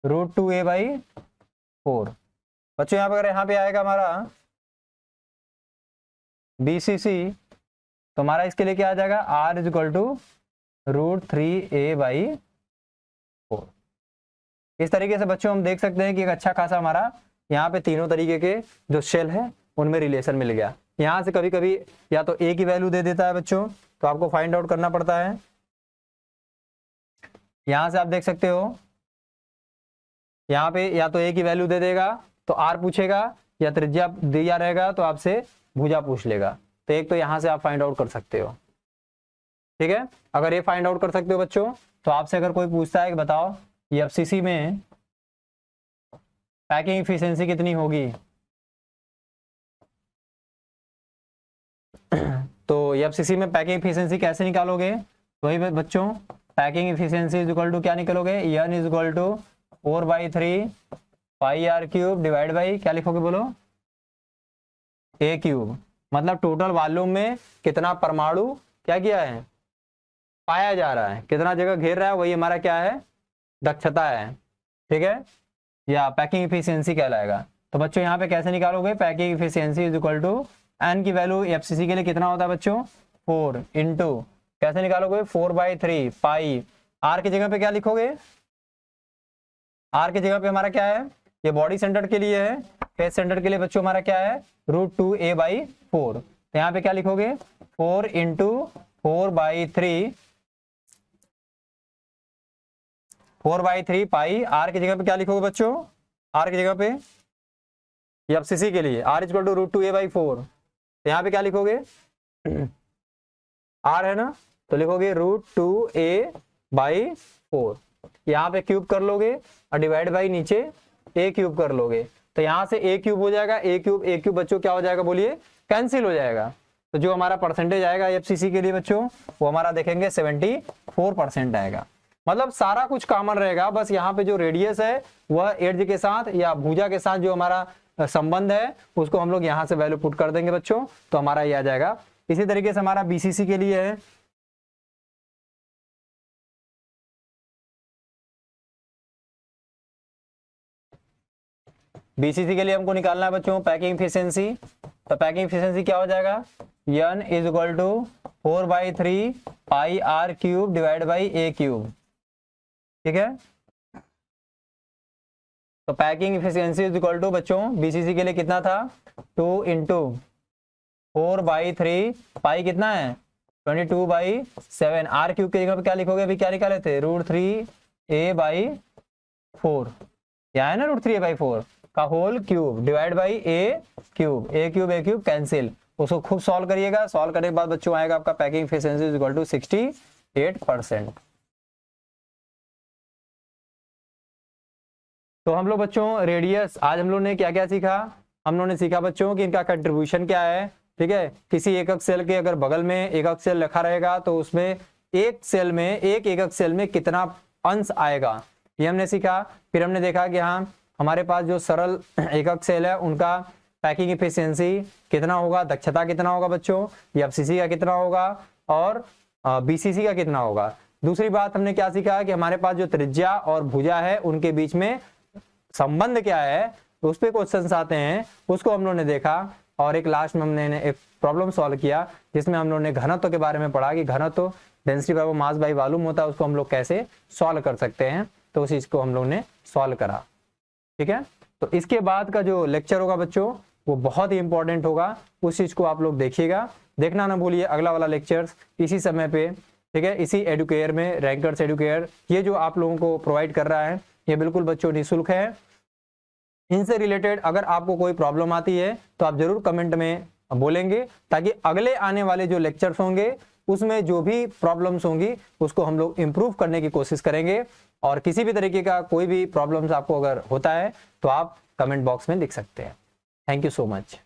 [SPEAKER 1] √2a/4। बच्चों यहाँ पे अगर यहाँ पे आएगा हमारा BCC, तो हमारा इसके लिए क्या आ जाएगा, r is equal to √3a/4। इस तरीके से बच्चों हम देख सकते हैं कि एक अच्छा खासा हमारा यहाँ पे तीनों तरीके के जो शेल है उनमें रिलेशन मिल गया। यहाँ से कभी कभी या तो a की वैल्यू दे देता है बच्चों, तो आपको फाइंड आउट करना पड़ता है। यहाँ से आप देख सकते हो, यहाँ पे या तो a की वैल्यू दे देगा तो r पूछेगा, या त्रिज्या दिया रहेगा तो आपसे भुजा पूछ लेगा। तो एक तो यहाँ से आप फाइंड आउट कर सकते हो। ठीक है, अगर ये फाइंड आउट कर सकते हो बच्चों, तो आपसे अगर कोई पूछता है कि बताओ ये एफसीसी में पैकिंग इफिशिएंसी कितनी होगी, तो एफसीसी में पैकिंग एफिशिएंसी कैसे निकालोगे? वही बच्चों, packing efficiency is equal to क्या निकलोगे? n is equal to 4/3 pi r cube divide by क्या लिखोगे बोलो? a cube. मतलब टोटल वॉल्यूम में कितना परमाणु क्या किया है? पाया जा रहा है, कितना जगह घेर रहा है, वही हमारा क्या है? दक्षता है। ठीक है, या पैकिंग एफिशिएंसी कहलाएगा। तो बच्चों यहाँ पे कैसे निकालोगे? Packing efficiency is equal to n की वैल्यू एफसीसी के लिए कितना होता है बच्चों? 4 इंटू कैसे निकालोगे? 4/3 पाई। आर की जगह पे क्या लिखोगे? आर की जगह पे हमारा क्या है? ये बॉडी सेंटर के लिए है, फेस सेंटर के लिए बच्चों हमारा क्या है? √2a/4। तो यहाँ पे क्या लिखोगे? 4 इंटू 4/3 पाई। आर की जगह पे क्या लिखोगे बच्चों? आर की जगह पे एफसीसी के लिए r is equal to √2a/4। तो यहाँ पे क्या लिखोगे? r है ना, तो लिखोगे √2a/4। यहाँ पे क्यूब कर लोगे और डिवाइड बाई नीचे a क्यूब कर लोगे। तो यहाँ से a क्यूब हो जाएगा, a क्यूब बच्चों क्या हो जाएगा बोलिए? कैंसिल हो जाएगा। तो जो हमारा परसेंटेज आएगा एफसीसी के लिए बच्चों, वो हमारा देखेंगे 74% आएगा। मतलब सारा कुछ कॉमन रहेगा, बस यहाँ पे जो रेडियस है वह एड्ज के साथ या भुजा के साथ जो हमारा संबंध है उसको हम लोग यहाँ से वैल्यू पुट कर देंगे बच्चों, तो हमारा ये आ जाएगा। इसी तरीके से हमारा बीसीसी के लिए है, बीसीसी के लिए हमको निकालना है बच्चों पैकिंग एफिशिएंसी। तो पैकिंग एफिशिएंसी क्या हो जाएगा? n is equal to 4/3 pi r cube divide by a cube. ठीक है, तो packing efficiency is equal to बच्चों बीसीसी के लिए कितना था? 2 इंटू 4/3 पाई कितना है? 22/7। आर क्यूब की जगह पे क्या लिखोगे? अभी क्या निकाले थे? √3a/4। क्या है ना, √3a/4 का whole cube divide by a cube. a cube cancel. उसको खूब सॉल्व करिएगा। सॉल्व करने के बाद बच्चों आएगा आपका packing efficiency is equal to 68%। तो हम लोग बच्चों रेडियस, आज हम लोग ने क्या क्या सीखा? हम लोग ने सीखा बच्चों कि इनका कंट्रीब्यूशन क्या है। ठीक है, किसी एकक सेल के अगर बगल में एकक सेल लिखा रहेगा तो उसमें एक एकक सेल में कितना अंश आएगा, ये हमने सीखा। फिर हमने देखा कि हाँ, हमारे पास जो सरल एकक सेल है उनका पैकिंग एफिशिएंसी कितना होगा, दक्षता कितना होगा बच्चों, एफसीसी का कितना होगा और बीसीसी का कितना होगा। दूसरी बात हमने क्या सीखा कि हमारे पास जो त्रिज्या और भुजा है उनके बीच में संबंध क्या है, उस पे क्वेश्चंस आते हैं, उसको हम लोग ने देखा। और एक लास्ट में हमने एक प्रॉब्लम सॉल्व किया जिसमें हम लोग ने घनत्व के बारे में पढ़ा कि घनत्व density by mass by volume होता है, उसको हम लोग कैसे सॉल्व कर सकते हैं। तो उस चीज को हम लोग ने सॉल्व करा। ठीक है, तो इसके बाद का जो लेक्चर होगा बच्चों वो बहुत ही इंपॉर्टेंट होगा, उस चीज को आप लोग देखिएगा, देखना ना भूलिए। अगला वाला लेक्चर्स इसी समय पे, ठीक है, इसी एडुकेयर में, रैंकर्स एडुकेयर, ये जो आप लोगों को प्रोवाइड कर रहा है ये बिल्कुल बच्चों निःशुल्क है। इनसे रिलेटेड अगर आपको कोई प्रॉब्लम आती है तो आप जरूर कमेंट में बोलेंगे, ताकि अगले आने वाले जो लेक्चर्स होंगे उसमें जो भी प्रॉब्लम्स होंगी उसको हम लोग इम्प्रूव करने की कोशिश करेंगे। और किसी भी तरीके का कोई भी प्रॉब्लम्स आपको अगर होता है तो आप कमेंट बॉक्स में लिख सकते हैं। Thank you so much.